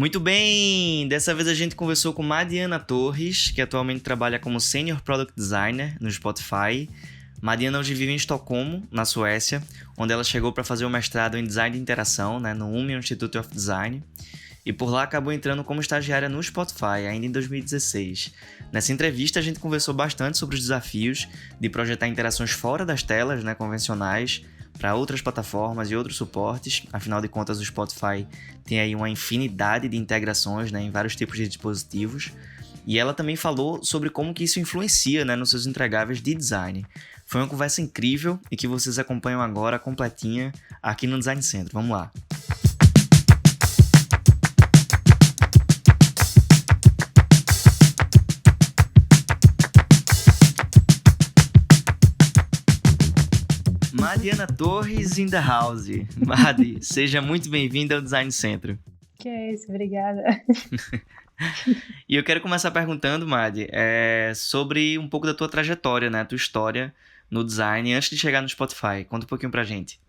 Muito bem! Dessa vez a gente conversou com Madiana Torres, que atualmente trabalha como Senior Product Designer no Spotify. Madiana hoje vive em Estocolmo, na Suécia, onde ela chegou para fazer o mestrado em Design de Interação, no Umeå Institute of Design, e por lá acabou entrando como estagiária no Spotify, ainda em 2016. Nessa entrevista a gente conversou bastante sobre os desafios de projetar interações fora das telas convencionais, para outras plataformas e outros suportes. Afinal de contas, o Spotify tem aí uma infinidade de integrações em vários tipos de dispositivos. E ela também falou sobre como que isso influencia nos seus entregáveis de design. Foi uma conversa incrível e que vocês acompanham agora completinha aqui no Design Centro. Vamos lá! Madiana Torres in the house. Madi, seja muito bem-vinda ao Design Centro. Que é isso, obrigada. E eu quero começar perguntando, Madi, sobre um pouco da tua trajetória, a tua história no design antes de chegar no Spotify. Conta um pouquinho pra gente.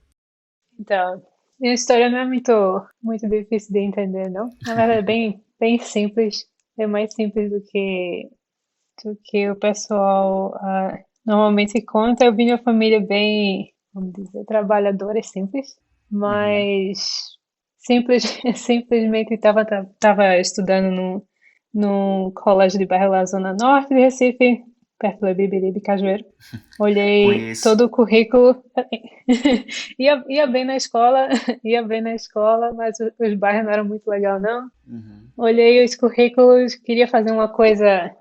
Então, minha história não é muito difícil de entender, não. Na verdade, é bem simples. É mais simples do que o pessoal normalmente conta. Eu vim de uma família bem, vamos dizer, trabalhadora e simples, Uhum. mas simplesmente estava estudando num colégio de bairro lá, Zona Norte de Recife, perto da Bibiri Cajueiro. Olhei Conheço. todo o currículo, ia bem na escola, ia bem na escola, mas os bairros não eram muito legal, não. Uhum. Olhei os currículos, queria fazer uma coisa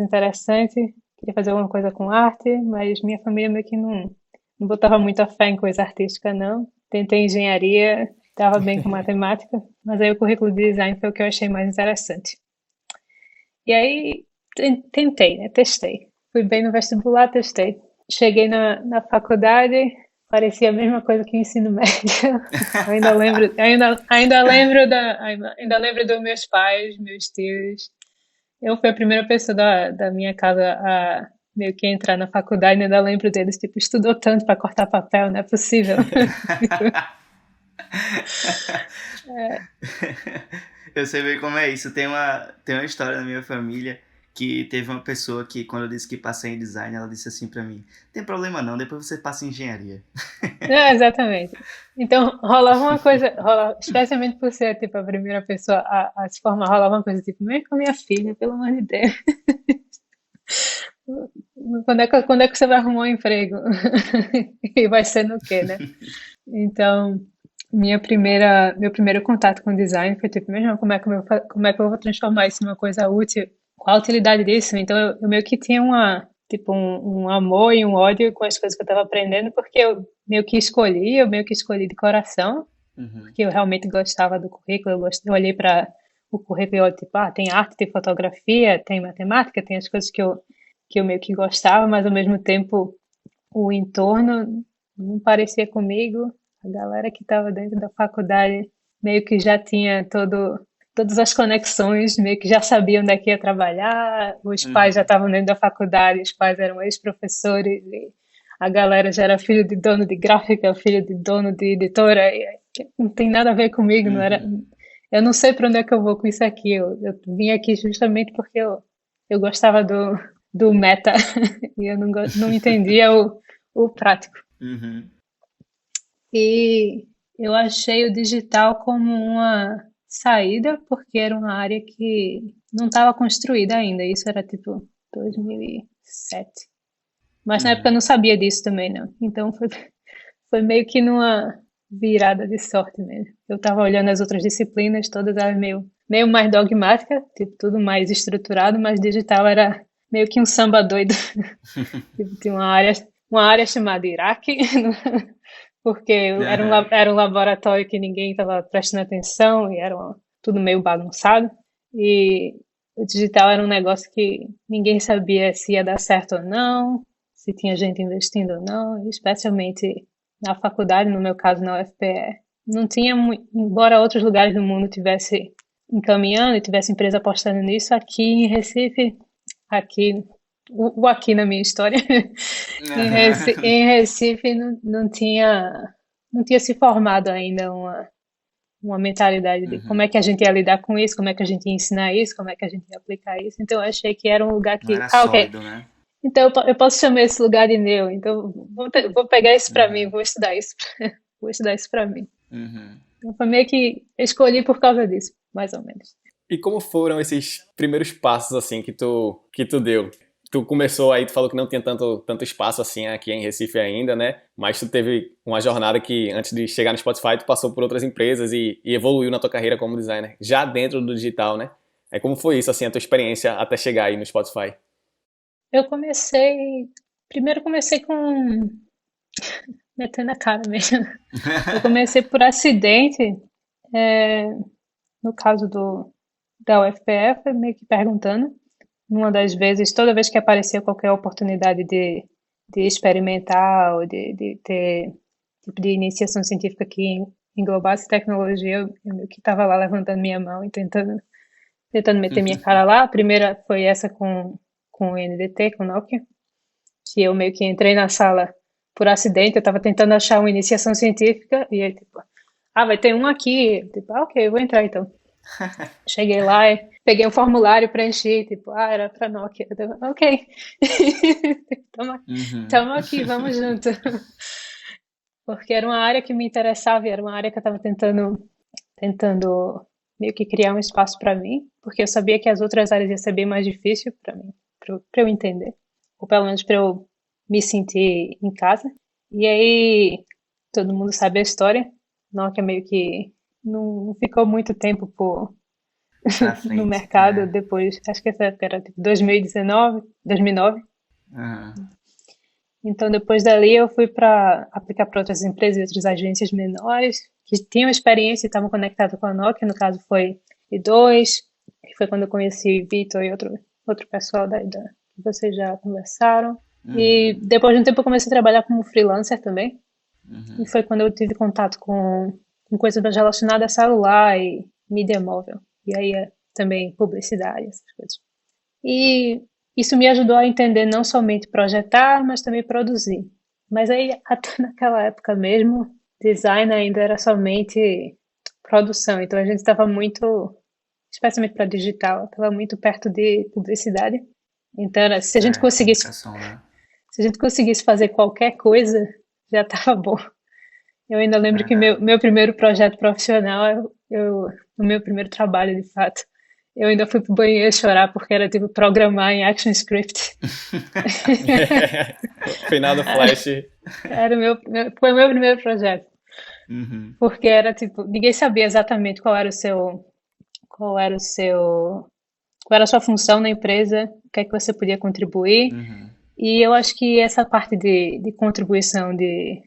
interessante, queria fazer alguma coisa com arte, mas minha família meio que não botava muita fé em coisa artística, não. Tentei engenharia, estava bem com matemática, mas aí o currículo de design foi o que eu achei mais interessante. E aí tentei, né? Testei. Fui bem no vestibular, testei. Cheguei na faculdade, parecia a mesma coisa que o ensino médio. Ainda lembro dos meus pais, meus tios. Eu fui a primeira pessoa da minha casa a meio que entrar na faculdade, ainda lembro deles, tipo, estudou tanto para cortar papel, não é possível. Eu sei bem como é isso. Tem uma história na minha família que teve uma pessoa que, quando eu disse que passei em design, ela disse assim pra mim: tem problema não, depois você passa em engenharia. Exatamente. Então, rolava uma coisa, especialmente por ser, tipo, a primeira pessoa a se formar, rolava uma coisa, tipo, vem com a minha filha, pelo amor de Deus. Quando é que você vai arrumar um emprego? E vai ser no quê, né? Então, meu primeiro contato com design foi, tipo, mesmo como é que eu vou transformar isso numa coisa útil? Qual a utilidade disso? Então, eu meio que tinha um amor e um ódio com as coisas que eu estava aprendendo, porque eu meio que escolhi de coração, Uhum. porque eu realmente gostava do currículo, eu olhei para o currículo e eu, tipo, tem arte, tem fotografia, tem matemática, tem as coisas que eu meio que gostava, mas ao mesmo tempo o entorno não parecia comigo. A galera que estava dentro da faculdade meio que já tinha todas as conexões, meio que já sabia onde é que ia trabalhar, os pais já Uhum. estavam dentro da faculdade, os pais eram ex-professores, e a galera já era filho de dono de gráfica, filho de dono de editora, e não tem nada a ver comigo, não era. Uhum. Eu não sei para onde é que eu vou com isso aqui. Eu vim aqui justamente porque eu gostava do meta e eu não entendia o prático. Uhum. E eu achei o digital como uma saída, porque era uma área que não estava construída ainda. Isso era tipo 2007. Mas na época eu Uhum. não sabia disso também, não. Então foi meio que numa virada de sorte mesmo. Eu estava olhando as outras disciplinas, todas eram meio mais dogmática, tipo, tudo mais estruturado, mas digital era meio que um samba doido. Tipo, tinha uma área chamada Iraque, porque Aham. era um laboratório que ninguém estava prestando atenção e era tudo meio bagunçado. E o digital era um negócio que ninguém sabia se ia dar certo ou não, se tinha gente investindo ou não, especialmente na faculdade, no meu caso na UFPE. Não tinha, embora outros lugares do mundo tivesse encaminhando e tivesse empresa apostando nisso, aqui em Recife, aqui o aqui na minha história, em Recife não tinha se formado ainda uma mentalidade de como Uhum. é que a gente ia lidar com isso, como é que a gente ia ensinar isso, como é que a gente ia aplicar isso. Então eu achei que era um lugar Não que, era ok, sólido, né? então eu posso chamar esse lugar de meu. Então vou pegar isso para mim, Uhum. vou estudar isso, vou estudar isso para mim. Uhum. Então foi meio que escolhi por causa disso, mais ou menos. E como foram esses primeiros passos, assim, que tu deu? Tu começou aí, tu falou que não tinha tanto espaço, assim, aqui em Recife ainda, né? Mas tu teve uma jornada que, antes de chegar no Spotify, tu passou por outras empresas e evoluiu na tua carreira como designer, já dentro do digital, né? Como foi isso, assim, a tua experiência até chegar aí no Spotify? Eu comecei, primeiro comecei com metendo a cara mesmo. Eu comecei por acidente, é, no caso da UFPE, foi meio que perguntando. Uma das vezes, toda vez que aparecia qualquer oportunidade de experimentar ou de ter tipo de iniciação científica que englobasse tecnologia, eu meio que estava lá levantando minha mão e tentando meter minha cara lá. A primeira foi essa com o NDT, com o Nokia, que eu meio que entrei na sala por acidente, eu estava tentando achar uma iniciação científica e aí, tipo, vai ter um aqui. Tipo, ok, eu vou entrar então. Cheguei lá e peguei o formulário, preenchi, tipo, era pra Nokia. Eu, ok. tamo, Uhum. tamo aqui, vamos junto. Porque era uma área que me interessava e era uma área que eu estava tentando meio que criar um espaço para mim, porque eu sabia que as outras áreas ia ser bem mais difícil para mim, para eu entender, ou pelo menos para eu me sentir em casa. E aí, todo mundo sabe a história, Nokia meio que não ficou muito tempo Pra no frente. mercado depois, acho que essa época era tipo 2019, 2009. Aham. Então, depois dali, eu fui para aplicar para outras empresas e outras agências menores que tinham experiência e estavam conectadas com a Nokia. No caso, foi I2, que foi quando eu conheci Vitor e outro pessoal que vocês já conversaram. E Uhum. depois de um tempo, eu comecei a trabalhar como freelancer também. E Uhum. foi quando eu tive contato com coisas mais relacionadas a celular e mídia móvel. E aí também publicidade, essas coisas. E isso me ajudou a entender não somente projetar, mas também produzir. Mas aí, até naquela época mesmo, design ainda era somente produção. Então a gente estava muito, especialmente para digital, estava muito perto de publicidade. Então, Comunicação, né? se a gente conseguisse fazer qualquer coisa, já estava bom. Eu ainda lembro que Verdade. meu primeiro projeto profissional, no meu primeiro trabalho, de fato, eu ainda fui pro banheiro chorar porque era tipo programar em ActionScript. Final do Flash. Foi o meu primeiro projeto, Uhum. porque era tipo, ninguém sabia exatamente qual era o seu, qual era a sua função na empresa, o que é que você podia contribuir. Uhum. E eu acho que essa parte de contribuição, de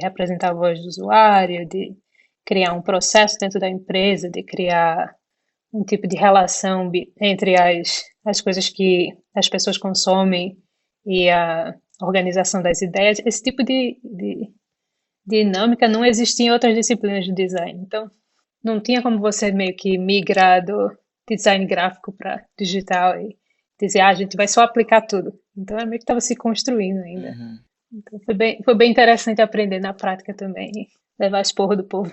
representar a voz do usuário, de criar um processo dentro da empresa, de criar um tipo de relação entre as coisas que as pessoas consomem e a organização das ideias, esse tipo de dinâmica não existia em outras disciplinas de design. Então, não tinha como você meio que migrar do design gráfico para digital e dizer, a gente vai só aplicar tudo. Então, é meio que estava se construindo ainda. Uhum. Então, foi bem interessante aprender na prática também, e levar esporro do povo.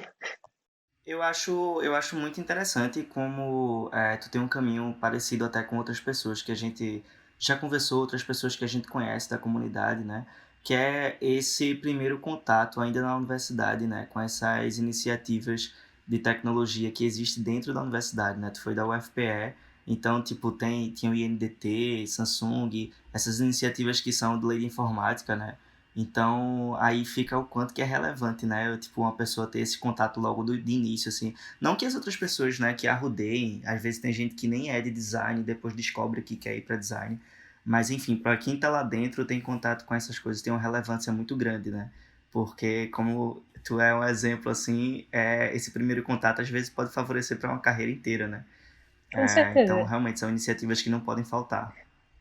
Eu acho muito interessante como tu tem um caminho parecido até com outras pessoas que a gente já conversou, outras pessoas que a gente conhece da comunidade, né? Que é esse primeiro contato ainda na universidade, né? Com essas iniciativas de tecnologia que existem dentro da universidade, né? Tu foi da UFPE, então, tipo, tinha o INDT, Samsung, essas iniciativas que são de lei de informática, né? Então, aí fica o quanto que é relevante, né? Tipo, uma pessoa ter esse contato logo de início, assim. Não que as outras pessoas, né, que arrudeiem, às vezes tem gente que nem é de design e depois descobre que quer ir para design. Mas, enfim, para quem tá lá dentro, tem contato com essas coisas, tem uma relevância muito grande, né? Porque, como tu é um exemplo, assim, esse primeiro contato às vezes pode favorecer para uma carreira inteira, né? Com Então, certeza. realmente, são iniciativas que não podem faltar.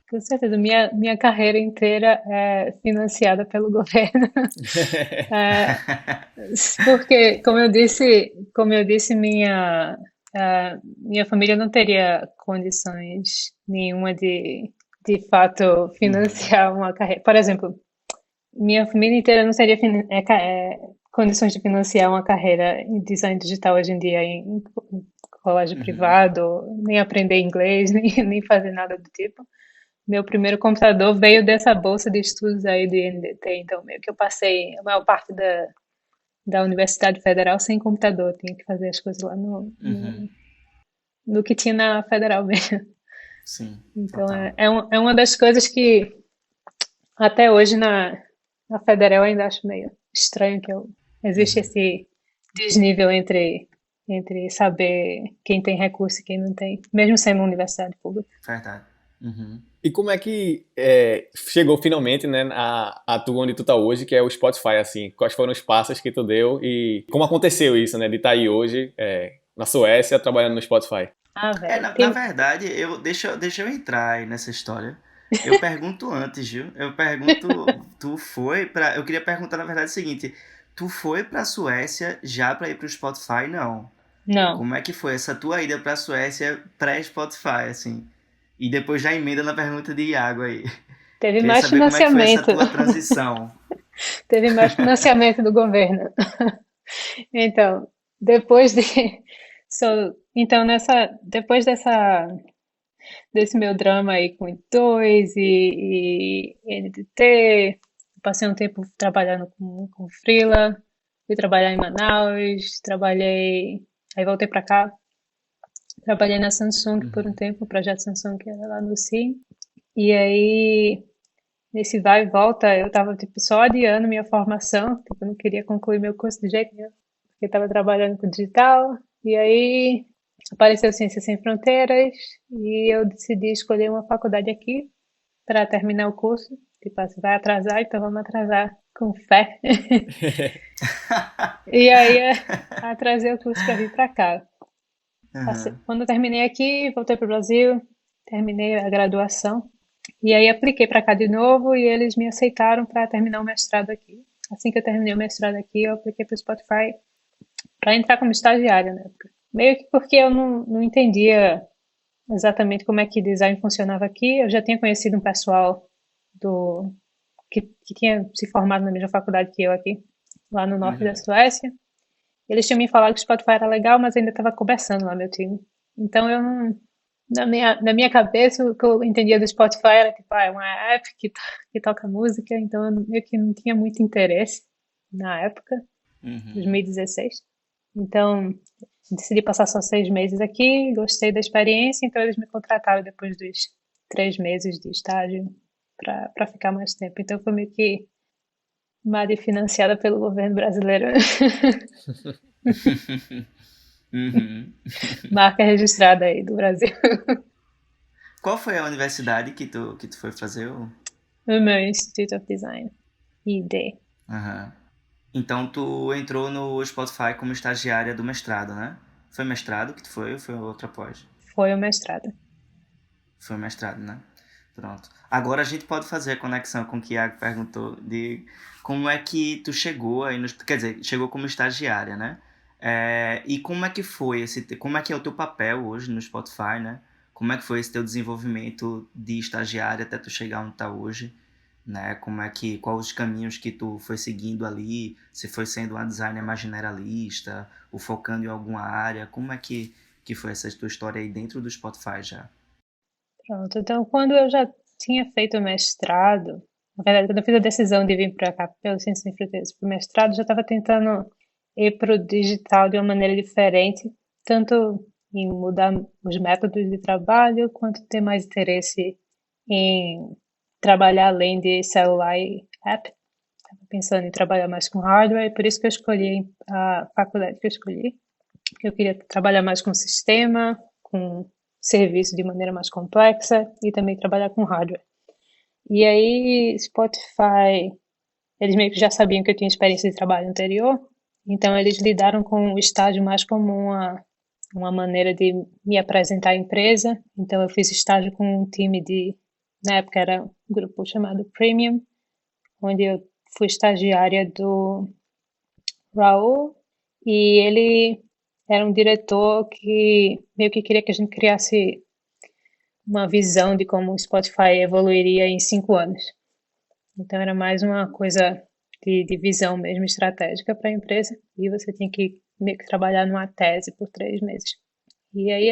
Com certeza, minha carreira inteira é financiada pelo governo. É, porque, como eu disse, minha família não teria condições nenhuma de fato, Uhum. financiar uma carreira. Por exemplo, minha família inteira não seria condições de financiar uma carreira em design digital hoje em dia em colégio Uhum. privado, nem aprender inglês, nem fazer nada do tipo. Meu primeiro computador veio dessa bolsa de estudos aí do INDT, então meio que eu passei a maior parte da Universidade Federal sem computador, tinha que fazer as coisas lá Uhum. no que tinha na Federal mesmo. Sim, Então total. é uma das coisas que até hoje na Federal eu ainda acho meio estranho existe Uhum. esse desnível entre saber quem tem recurso e quem não tem, mesmo sendo uma universidade pública. Verdade. Uhum. E como é que chegou finalmente, né, a tu onde tu tá hoje, que é o Spotify, assim? Quais foram os passos que tu deu e como aconteceu isso, né, de estar aí hoje, na Suécia, trabalhando no Spotify? Ah, É, velho, na verdade, deixa eu entrar aí nessa história. Eu pergunto antes, viu? Eu pergunto, eu queria perguntar na verdade o seguinte, tu foi pra Suécia já pra ir pro Spotify? Não. não. Como é que foi essa tua ida pra Suécia pré-Spotify, assim? E depois já emenda na pergunta de Iago aí. Teve Queria mais saber como é que foi essa financiamento, tua transição. teve mais financiamento do governo. Então, depois de, então depois desse meu drama aí com I2 e NDT, passei um tempo trabalhando com freela, fui trabalhar em Manaus, aí voltei pra cá, trabalhei na Samsung por um Uhum. tempo, o projeto Samsung que era lá no Sim, e aí nesse vai e volta eu tava tipo só adiando minha formação, tipo, eu não queria concluir meu curso de jeito nenhum, porque eu tava trabalhando com digital, e aí apareceu Ciências Sem Fronteiras e eu decidi escolher uma faculdade aqui para terminar o curso. Tipo, assim, vai atrasar, então vamos atrasar com fé. E aí atrasei o curso para vir para cá. Uhum. Quando eu terminei aqui, voltei para o Brasil, terminei a graduação e aí apliquei para cá de novo e eles me aceitaram para terminar o mestrado aqui. Assim que eu terminei o mestrado aqui, eu apliquei para o Spotify para entrar como estagiária na época. Meio que porque eu não entendia exatamente como é que design funcionava aqui. Eu já tinha conhecido um pessoal do que tinha se formado na mesma faculdade que eu aqui, lá no norte da Uhum. Suécia. Eles tinham me falado que o Spotify era legal, mas ainda estava começando lá meu time. Então eu não, na minha cabeça, o que eu entendia do Spotify era tipo, é uma app que toca música, então eu meio que não tinha muito interesse na época, Uhum. 2016. Então, decidi passar só 6 meses aqui, gostei da experiência, então eles me contrataram depois dos 3 meses de estágio para ficar mais tempo. Então foi meio que Mari financiada pelo governo brasileiro. Uhum. Marca registrada aí do Brasil. Qual foi a universidade que tu foi fazer? No meu Institute of Design. ID. Aham. Então tu entrou no Spotify como estagiária do mestrado, né? Foi mestrado que tu foi ou foi outra pós? Foi o mestrado. Foi mestrado, né? Pronto. Agora a gente pode fazer a conexão com o que o Iago perguntou de como é que tu chegou aí nos, quer dizer, chegou como estagiária, né? E como é que foi como é que é o teu papel hoje no Spotify, né? Como é que foi esse teu desenvolvimento de estagiária até tu chegar onde tá hoje, né? Quais os caminhos que tu foi seguindo ali, se foi sendo uma designer mais generalista, ou focando em alguma área, como é que foi essa tua história aí dentro do Spotify já? Pronto. Então, quando eu já tinha feito o mestrado, na verdade, quando eu fiz a decisão de vir para cá, pelo Ciências Sem Fronteiras, para o mestrado, eu já estava tentando ir para o digital de uma maneira diferente, tanto em mudar os métodos de trabalho, quanto ter mais interesse em trabalhar além de celular e app. Estava pensando em trabalhar mais com hardware, e por isso que eu escolhi a faculdade que eu escolhi, porque eu queria trabalhar mais com sistema, com serviço de maneira mais complexa e também trabalhar com hardware. E aí, Spotify, eles meio que já sabiam que eu tinha experiência de trabalho anterior, então eles lidaram com o estágio mais como uma maneira de me apresentar à empresa. Então eu fiz estágio com um time na época era um grupo chamado Premium, onde eu fui estagiária do Raul, e ele era um diretor que meio que queria que a gente criasse uma visão de como o Spotify evoluiria em 5 anos. Então era mais uma coisa de visão mesmo estratégica para a empresa, e você tinha que meio que trabalhar numa tese por 3 meses. E aí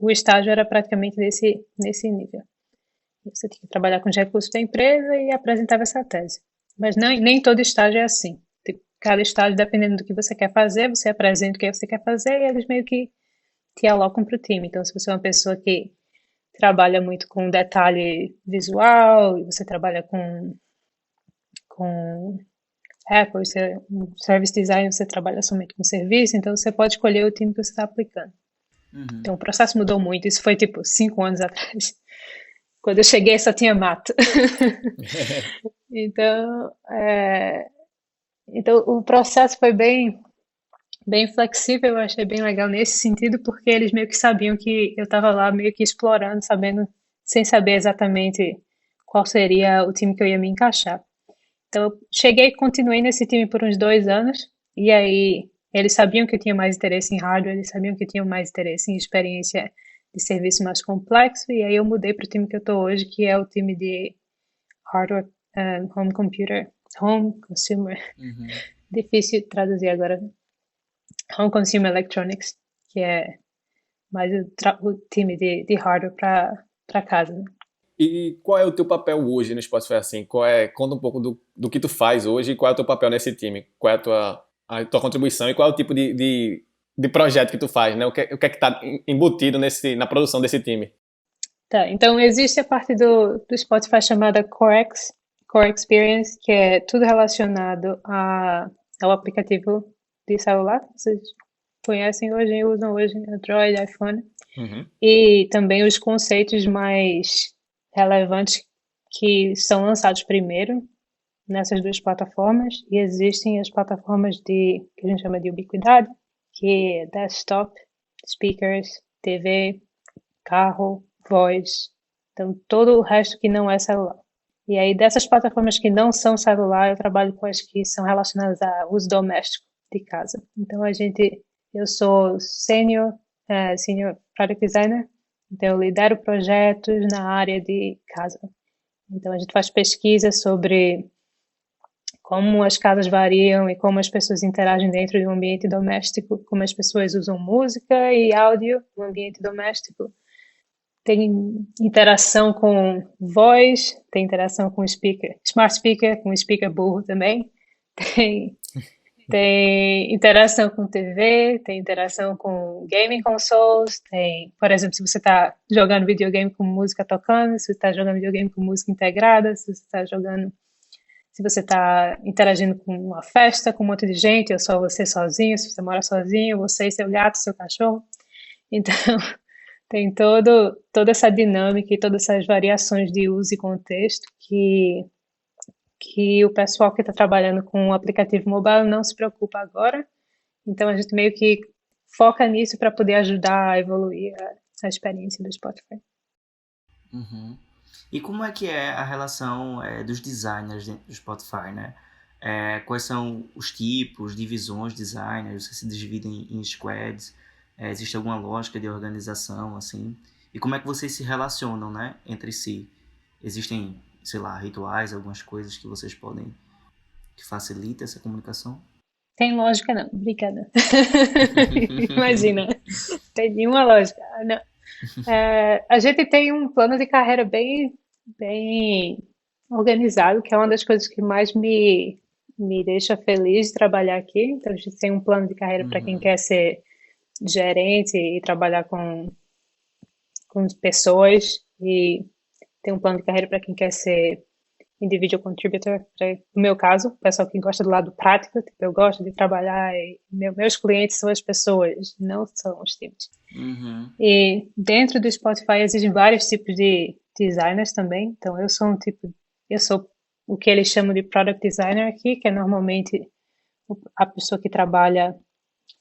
o estágio era praticamente nesse nível. Você tinha que trabalhar com os recursos da empresa e apresentava essa tese. Mas nem todo estágio é assim. Cada estágio, dependendo do que você quer fazer, você apresenta o que você quer fazer e eles meio que te alocam para o time. Então, se você é uma pessoa que trabalha muito com detalhe visual, e você trabalha com Apple, você é um service design, você trabalha somente com serviço, então você pode escolher o time que você está aplicando. Uhum. Então, o processo mudou muito. Isso foi, 5 anos atrás. Quando eu cheguei, só tinha mato. Então, então, o processo foi bem flexível, eu achei bem legal nesse sentido, porque eles meio que sabiam que eu estava lá meio que explorando, sem saber exatamente qual seria o time que eu ia me encaixar. Então, eu cheguei e continuei nesse time por uns 2 anos, e aí eles sabiam que eu tinha mais interesse em hardware, eles sabiam que eu tinha mais interesse em experiência de serviço mais complexo, e aí eu mudei para o time que eu estou hoje, que é o time de hardware, home computer, home consumer, difícil traduzir agora, home consumer electronics, que é mais o time de hardware para casa, né? E qual é o teu papel hoje no Spotify assim? Conta um pouco do que tu faz hoje e qual é o teu papel nesse time? Qual é a tua contribuição e qual é o tipo de projeto que tu faz, né? O que é que tá embutido na produção desse time? Tá, então existe a parte do Spotify chamada Core Experience, que é tudo relacionado ao aplicativo de celular. Vocês conhecem hoje, usam hoje Android, iPhone. Uhum. E também os conceitos mais relevantes que são lançados primeiro nessas 2 plataformas. E existem as plataformas que a gente chama de ubiquidade, que é desktop, speakers, TV, carro, voz, então todo o resto que não é celular. E aí dessas plataformas que não são celular, eu trabalho com as que são relacionadas a uso doméstico de casa. Então eu sou senior product designer, então eu lidero projetos na área de casa. Então a gente faz pesquisa sobre como as casas variam e como as pessoas interagem dentro de um ambiente doméstico, como as pessoas usam música e áudio no ambiente doméstico. Tem interação com voz, tem interação com speaker, smart speaker, com speaker burro também. Tem interação com TV, tem interação com gaming consoles, por exemplo, se você está jogando videogame com música tocando, se você está jogando videogame com música integrada, se você está interagindo com uma festa, com um monte de gente, ou só você sozinho, se você mora sozinho, você e seu gato, seu cachorro. Então, tem toda essa dinâmica e todas essas variações de uso e contexto que o pessoal que está trabalhando com o aplicativo mobile não se preocupa agora. Então, a gente meio que foca nisso para poder ajudar a evoluir a experiência do Spotify. Uhum. E como é que é a relação dos designers dentro do Spotify, né? Quais são os tipos, divisões de designers? Vocês se dividem em squads? Existe alguma lógica de organização, assim? E como é que vocês se relacionam, né, entre si? Existem, sei lá, rituais, algumas coisas que vocês podem, que facilitam essa comunicação? Tem lógica não, brincadeira. Imagina, tem nenhuma lógica. Não. A gente tem um plano de carreira bem organizado, que é uma das coisas que mais me deixa feliz de trabalhar aqui. Então, a gente tem um plano de carreira para quem quer ser gerente e trabalhar com pessoas, e tem um plano de carreira para quem quer ser individual contributor. No meu caso, o pessoal que gosta do lado prático, tipo, eu gosto de trabalhar e meus clientes são as pessoas, não são os times. Uhum. E dentro do Spotify existem vários tipos de designers também. Então eu sou o que eles chamam de product designer aqui, que é normalmente a pessoa que trabalha,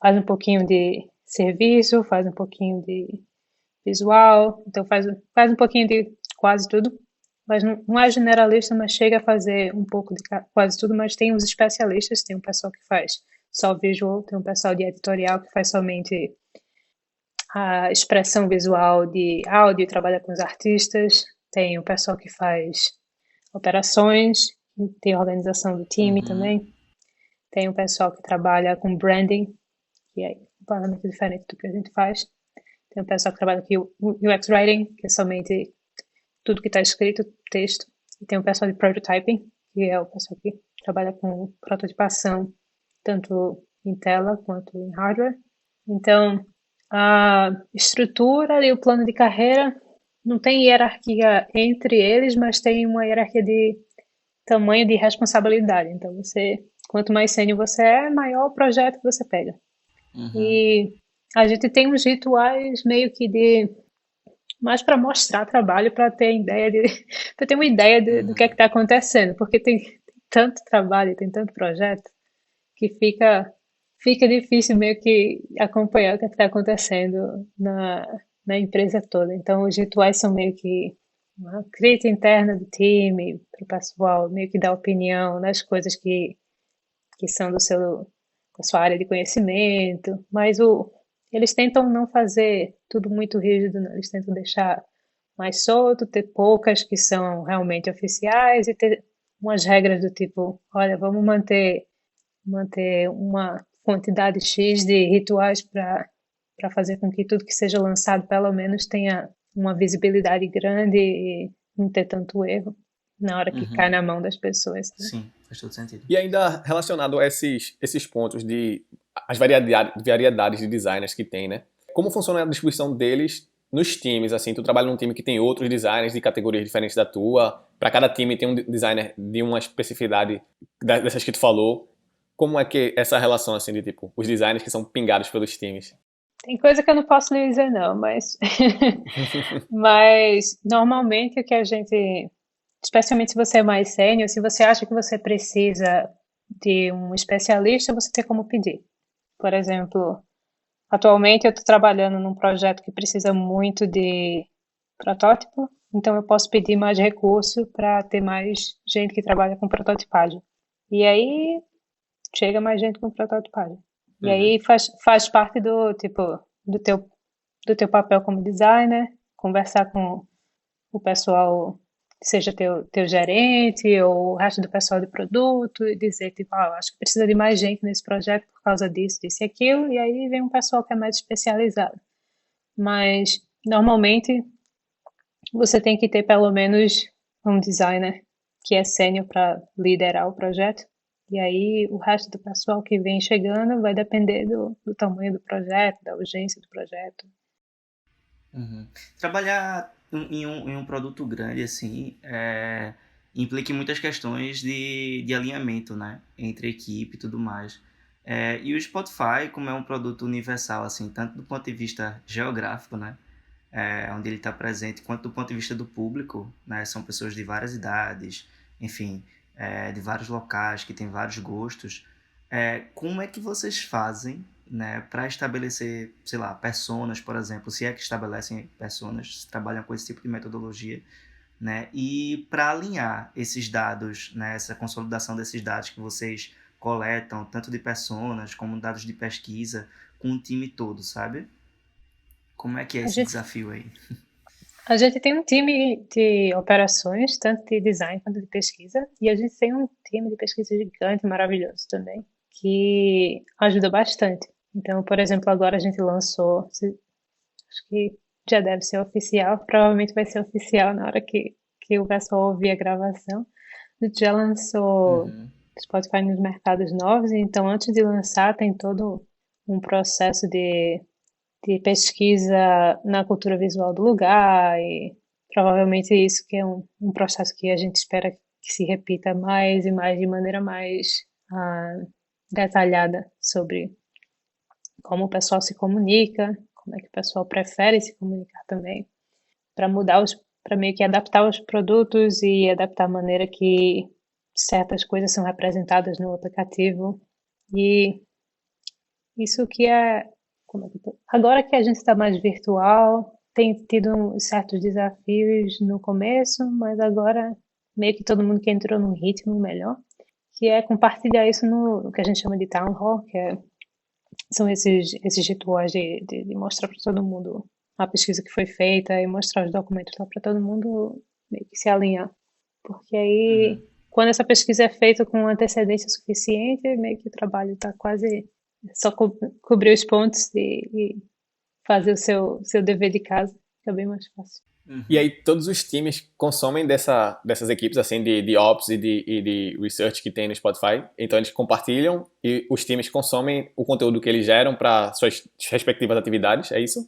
faz um pouquinho de serviço, faz um pouquinho de visual, então faz um pouquinho de quase tudo, mas não é generalista, mas chega a fazer um pouco de quase tudo. Mas tem os especialistas, tem um pessoal que faz só visual, tem um pessoal de editorial que faz somente a expressão visual de áudio, trabalha com os artistas, tem o pessoal que faz operações, tem organização do time Uhum. também. Tem o pessoal que trabalha com branding, que é completamente diferente do que a gente faz. Tem o pessoal que trabalha com UX Writing, que é somente tudo que está escrito, texto. E tem o pessoal de Prototyping, que é o pessoal que trabalha com prototipação, tanto em tela quanto em hardware. Então, a estrutura e o plano de carreira não tem hierarquia entre eles, mas tem uma hierarquia de tamanho de responsabilidade. Então, quanto mais sênior você é, maior o projeto que você pega. Uhum. E a gente tem uns rituais meio que de mais para mostrar trabalho, para ter ideia de, para ter uma ideia do que é que Uhum. está acontecendo, porque tem tanto trabalho, tem tanto projeto que fica difícil meio que acompanhar o que está acontecendo na empresa toda. Então, os rituais são meio que uma crítica interna do time, para o pessoal meio que dar opinião nas coisas que são da sua área de conhecimento, mas eles tentam não fazer tudo muito rígido, não. Eles tentam deixar mais solto, ter poucas que são realmente oficiais e ter umas regras do tipo, olha, vamos manter uma quantidade X de rituais para fazer com que tudo que seja lançado pelo menos tenha uma visibilidade grande e não ter tanto erro na hora que cai Uhum. na mão das pessoas, né? Sim, faz todo sentido. E ainda relacionado a esses pontos de as variedades de designers que tem, né? Como funciona a distribuição deles nos times? Assim, tu trabalha num time que tem outros designers de categorias diferentes da tua. Para cada time tem um designer de uma especificidade dessas que tu falou. Como é que essa relação assim de tipo os designers que são pingados pelos times? Tem coisa que eu não posso lhe dizer não, mas mas normalmente o que a gente, especialmente se você é mais sênior, se você acha que você precisa de um especialista, você tem como pedir. Por exemplo, atualmente eu estou trabalhando num projeto que precisa muito de protótipo, então eu posso pedir mais recurso para ter mais gente que trabalha com prototipagem. E aí chega mais gente com prototipagem. E Uhum. aí faz parte do tipo do teu papel como designer, conversar com o pessoal, seja teu gerente ou o resto do pessoal de produto, e dizer, tipo, acho que precisa de mais gente nesse projeto por causa disso, disso e aquilo, e aí vem um pessoal que é mais especializado. Mas, normalmente, você tem que ter pelo menos um designer que é sênior para liderar o projeto. E aí, o resto do pessoal que vem chegando vai depender do tamanho do projeto, da urgência do projeto. Uhum. Trabalhar em um produto grande, assim, implica em muitas questões de alinhamento, né? Entre equipe e tudo mais. E o Spotify, como é um produto universal, assim, tanto do ponto de vista geográfico, né? Onde ele está presente, quanto do ponto de vista do público, né? São pessoas de várias idades, enfim, de vários locais, que têm vários gostos. Como é que vocês fazem, né, para estabelecer, sei lá, personas, por exemplo, se é que estabelecem personas, se trabalham com esse tipo de metodologia, né, e para alinhar esses dados, né, essa consolidação desses dados que vocês coletam, tanto de personas como dados de pesquisa, com o time todo, sabe? Como é que é A esse gente desafio aí? A gente tem um time de operações, tanto de design quanto de pesquisa, e a gente tem um time de pesquisa gigante, maravilhoso também, que ajuda bastante. Então, por exemplo, agora a gente lançou, acho que já deve ser oficial, provavelmente vai ser oficial na hora que o pessoal ouvir a gravação. A gente já lançou Uhum, Spotify nos mercados novos, então antes de lançar tem todo um processo de pesquisa na cultura visual do lugar e provavelmente isso que é um processo que a gente espera que se repita mais e mais de maneira mais ah, detalhada sobre como o pessoal se comunica, como é que o pessoal prefere se comunicar também, para para meio que adaptar os produtos e adaptar a maneira que certas coisas são representadas no aplicativo. E isso que é. Agora que a gente está mais virtual, tem tido certos desafios no começo, mas agora meio que todo mundo que entrou num ritmo melhor, que é compartilhar isso no que a gente chama de town hall, são esses rituais de mostrar para todo mundo a pesquisa que foi feita e mostrar os documentos lá para todo mundo meio que se alinhar. Porque aí uhum. quando essa pesquisa é feita com antecedência suficiente, meio que o trabalho está quase só cobrir os pontos e fazer o seu dever de casa, fica bem mais fácil. E aí todos os times consomem dessas equipes assim de Ops e de Research que tem no Spotify. Então eles compartilham e os times consomem o conteúdo que eles geram para suas respectivas atividades, é isso?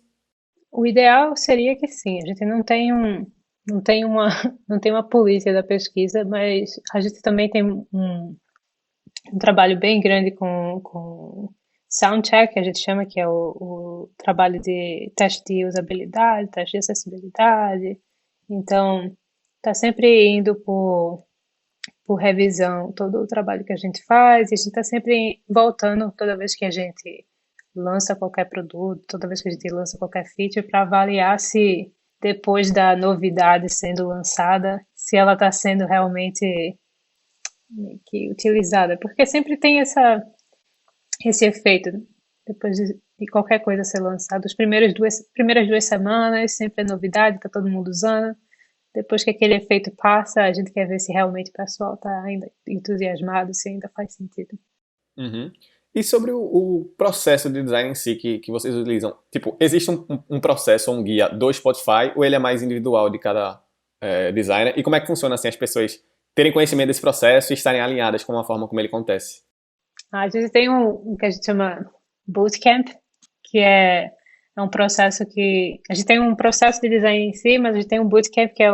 O ideal seria que sim, a gente não tem uma, não tem uma polícia da pesquisa, mas a gente também tem um trabalho bem grande com soundcheck, que a gente chama, que é o trabalho de teste de usabilidade, teste de acessibilidade. Então, está sempre indo por revisão todo o trabalho que a gente faz, e a gente está sempre voltando toda vez que a gente lança qualquer produto, toda vez que a gente lança qualquer feature, para avaliar se depois da novidade sendo lançada, se ela está sendo realmente que utilizada, porque sempre tem esse efeito depois de qualquer coisa ser lançada. As primeiras duas semanas sempre é novidade, tá todo mundo usando. Depois que aquele efeito passa, a gente quer ver se realmente o pessoal tá ainda entusiasmado, se ainda faz sentido. Uhum. E sobre o processo de design em si que vocês utilizam? Tipo, existe um processo ou um guia do Spotify ou ele é mais individual de cada designer? E como é que funciona assim as pessoas terem conhecimento desse processo e estarem alinhadas com a forma como ele acontece? A gente tem um que a gente chama Bootcamp, que é um processo que... A gente tem um processo de design em si, mas a gente tem um Bootcamp que é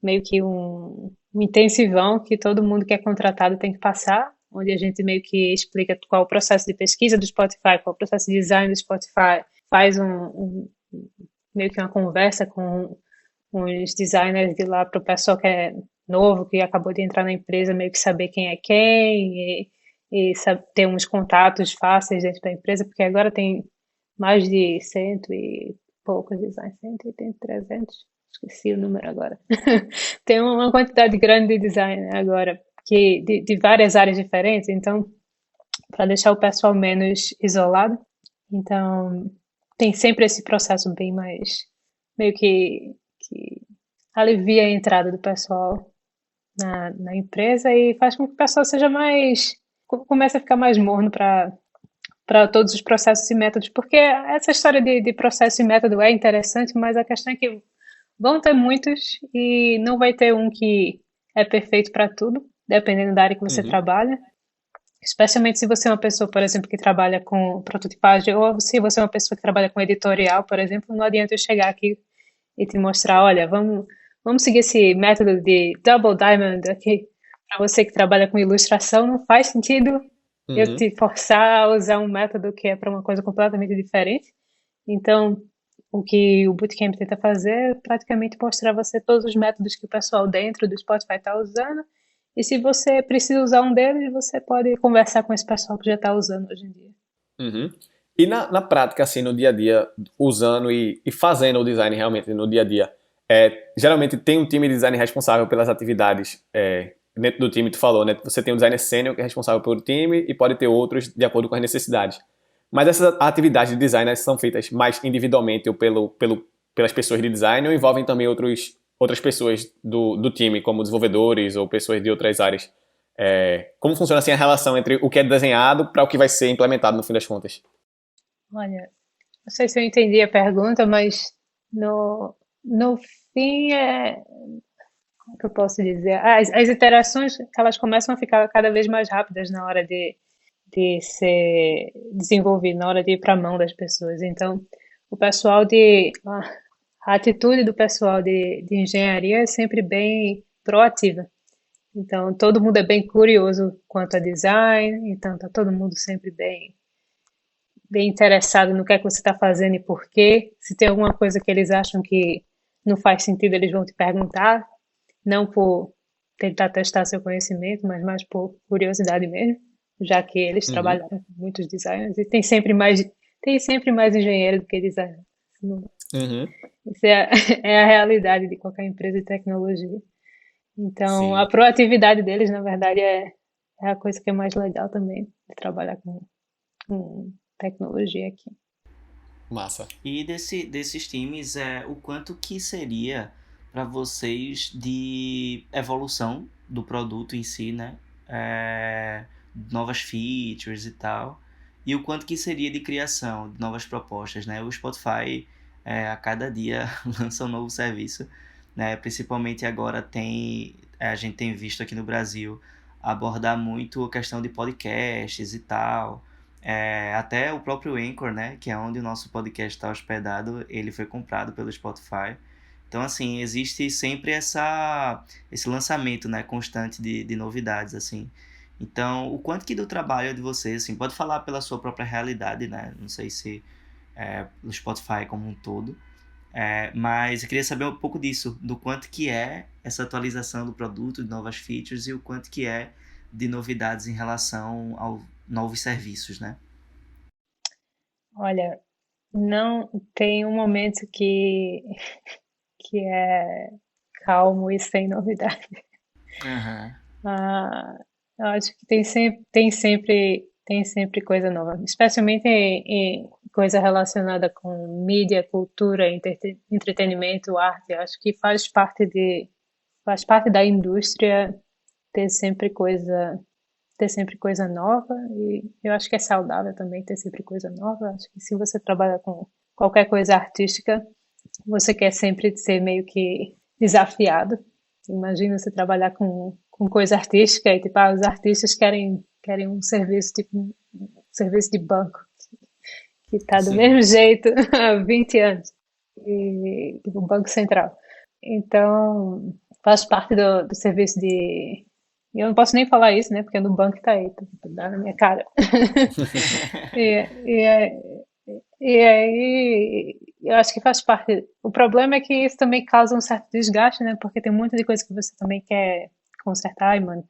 meio que um intensivão que todo mundo que é contratado tem que passar, onde a gente meio que explica qual é o processo de pesquisa do Spotify, qual é o processo de design do Spotify, faz meio que uma conversa com os designers de lá para o pessoal que é novo, que acabou de entrar na empresa, meio que saber quem é quem e ter uns contatos fáceis dentro da empresa, porque agora tem mais de 100 e poucos designers, 180, 300, esqueci o número agora. Tem uma quantidade grande de design agora, que de várias áreas diferentes, então, para deixar o pessoal menos isolado. Então, tem sempre esse processo bem mais, meio que alivia a entrada do pessoal na empresa e faz com que o pessoal seja comece a ficar mais morno para todos os processos e métodos, porque essa história de processo e método é interessante, mas a questão é que vão ter muitos e não vai ter um que é perfeito para tudo, dependendo da área que você trabalha. Especialmente se você é uma pessoa, por exemplo, que trabalha com prototipagem, ou se você é uma pessoa que trabalha com editorial, por exemplo, não adianta eu chegar aqui e te mostrar, olha, vamos seguir esse método de Double Diamond aqui. Para você que trabalha com ilustração, não faz sentido eu te forçar a usar um método que é para uma coisa completamente diferente. Então, o que o Bootcamp tenta fazer é praticamente mostrar a você todos os métodos que o pessoal dentro do Spotify está usando. E se você precisa usar um deles, você pode conversar com esse pessoal que já está usando hoje em dia. Uhum. E na prática, assim, no dia a dia, usando e fazendo o design realmente no dia a dia, geralmente tem um time de design responsável pelas atividades dentro do time, tu falou, né? Você tem um designer sênior que é responsável pelo time e pode ter outros de acordo com as necessidades. Mas essas atividades de design são feitas mais individualmente ou pelas pessoas de design ou envolvem também outras pessoas do time, como desenvolvedores ou pessoas de outras áreas. Como funciona assim a relação entre o que é desenhado para o que vai ser implementado no fim das contas? Olha, não sei se eu entendi a pergunta, mas no fim como que eu posso dizer? As interações, elas começam a ficar cada vez mais rápidas na hora de ser desenvolvido, na hora de ir para a mão das pessoas. Então, a atitude do pessoal de engenharia é sempre bem proativa. Então, todo mundo é bem curioso quanto a design, então tá todo mundo sempre bem interessado no que é que você está fazendo e por quê. Se tem alguma coisa que eles acham que não faz sentido, eles vão te perguntar, não por tentar testar seu conhecimento, mas mais por curiosidade mesmo, já que eles trabalharam com muitos designers e tem sempre mais engenheiro do que designer. Isso é a realidade de qualquer empresa de tecnologia. Então, Sim. a proatividade deles, na verdade, é a coisa que é mais legal também de trabalhar com tecnologia aqui. Massa. E desses times, o quanto que seria para vocês de evolução do produto em si, né? Novas features e tal, e o quanto que seria de criação de novas propostas, né? O Spotify a cada dia lança um novo serviço, né? Principalmente agora a gente tem visto aqui no Brasil abordar muito a questão de podcasts e tal. Até o próprio Anchor, né? Que é onde o nosso podcast está hospedado, ele foi comprado pelo Spotify. Então, assim, existe sempre esse lançamento, né, constante de novidades, assim. Então, o quanto que do trabalho de vocês, assim, pode falar pela sua própria realidade, né? Não sei se o Spotify como um todo, mas eu queria saber um pouco disso, do quanto que é essa atualização do produto, de novas features, e o quanto que é de novidades em relação aos novos serviços, né? Olha, não tem um momento que é calmo e sem novidade. Aham. Ah, eu acho que tem sempre coisa nova, especialmente em coisa relacionada com mídia, cultura, entretenimento, arte. Eu acho que faz parte da indústria ter sempre coisa ter sempre coisa nova, e eu acho que é saudável também ter sempre coisa nova. Eu acho que se você trabalha com qualquer coisa artística, você quer sempre ser meio que desafiado. Imagina você trabalhar com coisa artística e, tipo, os artistas querem um serviço, tipo, um serviço de banco, que tá do Sim. mesmo jeito há 20 anos, tipo, um banco central. Então, faz parte do serviço de... Eu não posso nem falar isso, né? Porque no banco tá aí, tá na minha cara. E, e, e aí, eu acho que faz parte. O problema é que isso também causa um certo desgaste, né? Porque tem muita de coisa que você também quer consertar Uhum.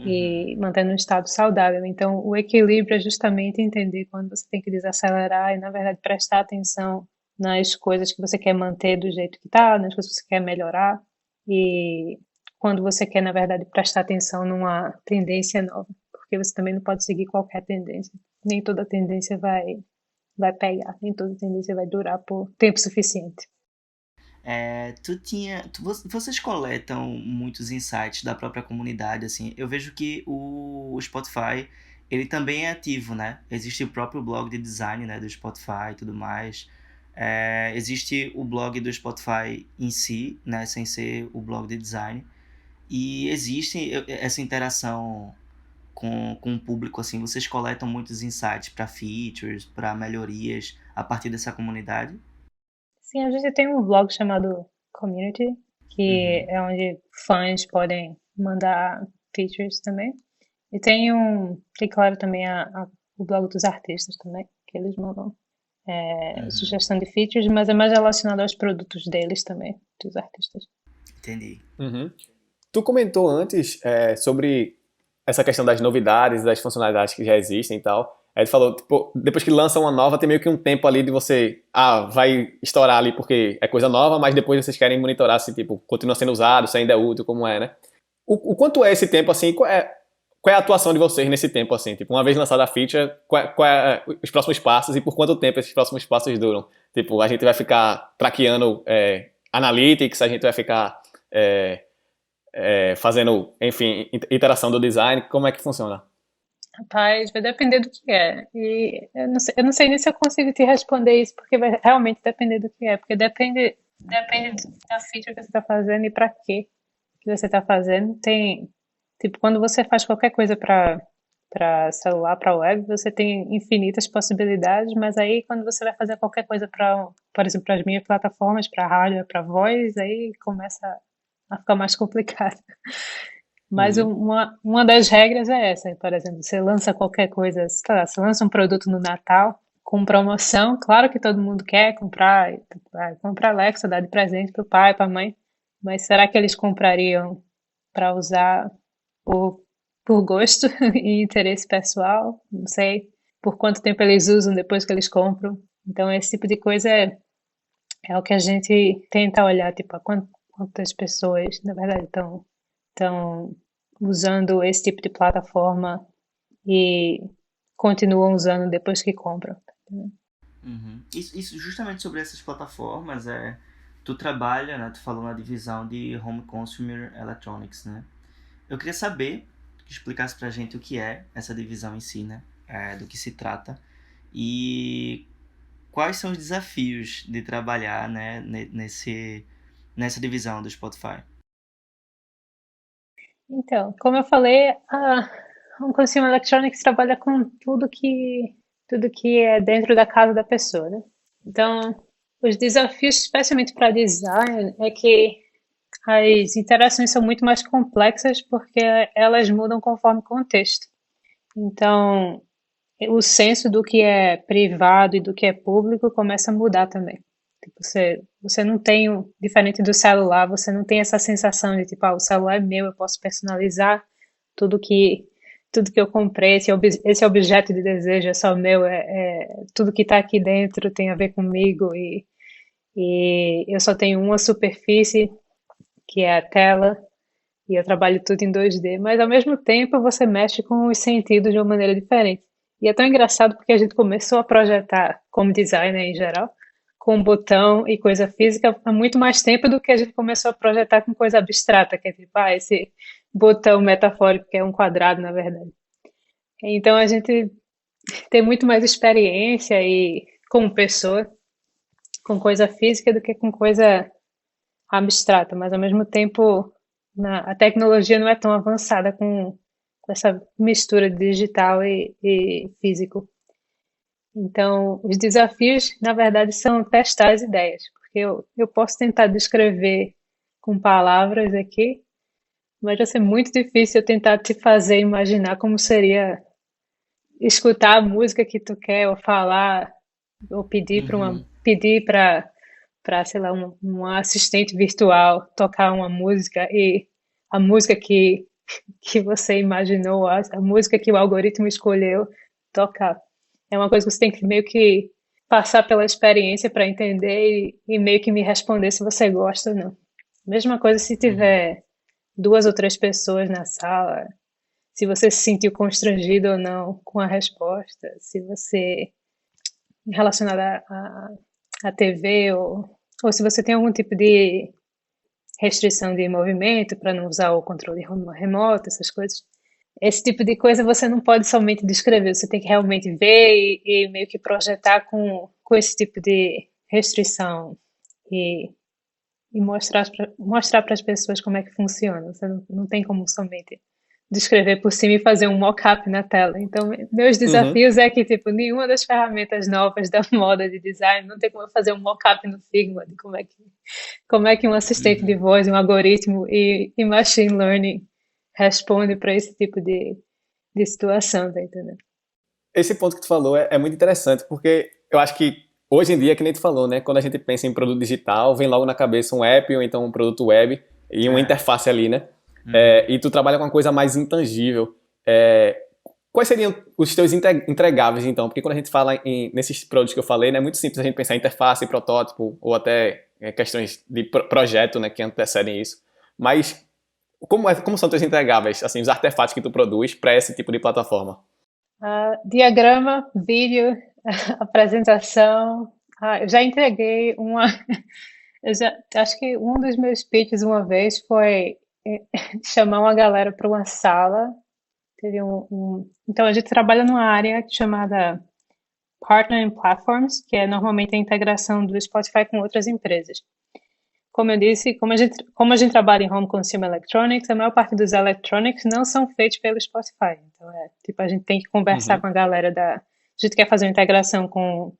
e manter num estado saudável. Então, o equilíbrio é justamente entender quando você tem que desacelerar e, na verdade, prestar atenção nas coisas que você quer manter do jeito que tá, nas coisas que você quer melhorar e quando você quer, na verdade, prestar atenção numa tendência nova, porque você também não pode seguir qualquer tendência. Nem toda tendência vai pegar, nem toda tendência vai durar por tempo suficiente. Vocês coletam muitos insights da própria comunidade, assim. Eu vejo que o Spotify, ele também é ativo, né? Existe o próprio blog de design, né, do Spotify e tudo mais. Existe o blog do Spotify em si, né, sem ser o blog de design. E existe essa interação com o público, assim. Vocês coletam muitos insights para features, para melhorias a partir dessa comunidade? Sim, a gente tem um blog chamado Community, que Uhum. é onde fãs podem mandar features também. E tem claro, também o blog dos artistas também, que eles mandam Uhum. sugestão de features, mas é mais relacionado aos produtos deles também, dos artistas. Entendi. Uhum. Tu comentou antes sobre essa questão das novidades, das funcionalidades que já existem e tal. Aí tu falou, tipo, depois que lança uma nova, tem meio que um tempo ali de você, vai estourar ali porque é coisa nova, mas depois vocês querem monitorar se, tipo, continua sendo usado, se ainda é útil, como é, né? O quanto é esse tempo, assim, qual é a atuação de vocês nesse tempo, assim? Tipo, uma vez lançada a feature, qual é os próximos passos e por quanto tempo esses próximos passos duram? Tipo, a gente vai ficar traqueando analytics, a gente vai ficar é, fazendo, enfim, iteração do design, como é que funciona? Rapaz, vai depender do que é. E eu não sei nem se eu consigo te responder isso, porque vai realmente depender do que é. Porque depende da feature que você está fazendo e para quê que você está fazendo. Tipo, quando você faz qualquer coisa para celular, para web, você tem infinitas possibilidades, mas aí quando você vai fazer qualquer coisa para, por exemplo, para as minhas plataformas, para rádio, para voz, aí começa a ficar mais complicado. Mas Uhum. uma das regras é essa, por exemplo, você lança qualquer coisa, sei lá, você lança um produto no Natal com promoção, claro que todo mundo quer comprar Alexa, dar de presente para o pai, para a mãe, mas será que eles comprariam para usar por, por gosto e interesse pessoal? Não sei. Por quanto tempo eles usam depois que eles compram? Então, esse tipo de coisa é o que a gente tenta olhar, tipo, quantas pessoas, na verdade, estão usando esse tipo de plataforma e continuam usando depois que compram. Uhum. Isso justamente sobre essas plataformas, tu trabalha, né, tu falou na divisão de Home Consumer Electronics, né? Eu queria saber, que explicasse pra gente o que é essa divisão em si, né? Do que se trata. E quais são os desafios de trabalhar, né, nessa divisão do Spotify. Então, como eu falei, um Consumer Electronics trabalha com tudo que é dentro da casa da pessoa, né? Então, os desafios, especialmente para design, é que as interações são muito mais complexas porque elas mudam conforme o contexto. Então, o senso do que é privado e do que é público começa a mudar também. Tipo, você não tem, diferente do celular, você não tem essa sensação de tipo, o celular é meu, eu posso personalizar tudo que tudo que eu comprei, esse objeto de desejo é só meu, tudo que está aqui dentro tem a ver comigo e eu só tenho uma superfície, que é a tela, e eu trabalho tudo em 2D, mas ao mesmo tempo você mexe com os sentidos de uma maneira diferente. E é tão engraçado porque a gente começou a projetar como designer em geral, com botão e coisa física há muito mais tempo do que a gente começou a projetar com coisa abstrata, que é tipo, esse botão metafórico que é um quadrado, na verdade. Então a gente tem muito mais experiência e como pessoa com coisa física do que com coisa abstrata, mas ao mesmo tempo a tecnologia não é tão avançada com essa mistura de digital e físico. Então, os desafios, na verdade, são testar as ideias, porque eu posso tentar descrever com palavras aqui, mas vai ser muito difícil eu tentar te fazer imaginar como seria escutar a música que tu quer, ou falar, ou Uhum. pedir para, sei lá, um assistente virtual tocar uma música e a música que você imaginou, a música que o algoritmo escolheu tocar. É uma coisa que você tem que meio que passar pela experiência para entender e meio que me responder se você gosta ou não. Mesma coisa se Uhum. tiver duas ou três pessoas na sala, se você se sentiu constrangido ou não com a resposta, se você relacionada à TV ou se você tem algum tipo de restrição de movimento para não usar o controle remoto, essas coisas. Esse tipo de coisa você não pode somente descrever, você tem que realmente ver e meio que projetar com esse tipo de restrição e, e mostrar para as pessoas como é que funciona. Você não tem como somente descrever por cima e fazer um mock-up na tela. Então, meus Uhum. desafios é que, tipo, nenhuma das ferramentas novas da moda de design não tem como eu fazer um mock-up no Figma de como é que um assistente de Uhum. voz, um algoritmo e machine learning responde para esse tipo de situação, tá entendendo? Esse ponto que tu falou é muito interessante, porque eu acho que hoje em dia, que nem tu falou, né? Quando a gente pensa em produto digital, vem logo na cabeça um app ou então um produto web e uma É. interface ali, né? Uhum. E tu trabalha com uma coisa mais intangível. É, quais seriam os teus entregáveis, então? Porque quando a gente fala nesses produtos que eu falei, né, é muito simples a gente pensar em interface, protótipo, ou até questões de projeto, né, que antecedem isso. Mas como são teus entregáveis, assim, os artefatos que tu produz para esse tipo de plataforma? Diagrama, vídeo, apresentação. Eu já entreguei uma. Acho que um dos meus pitches uma vez foi chamar uma galera para uma sala. Teve então a gente trabalha numa área chamada Partner in Platforms, que é normalmente a integração do Spotify com outras empresas. Como eu disse, como a gente trabalha em Home Consumer Electronics, a maior parte dos electronics não são feitos pelo Spotify. Então, tipo, a gente tem que conversar Uhum. com a galera da. A gente quer fazer uma integração com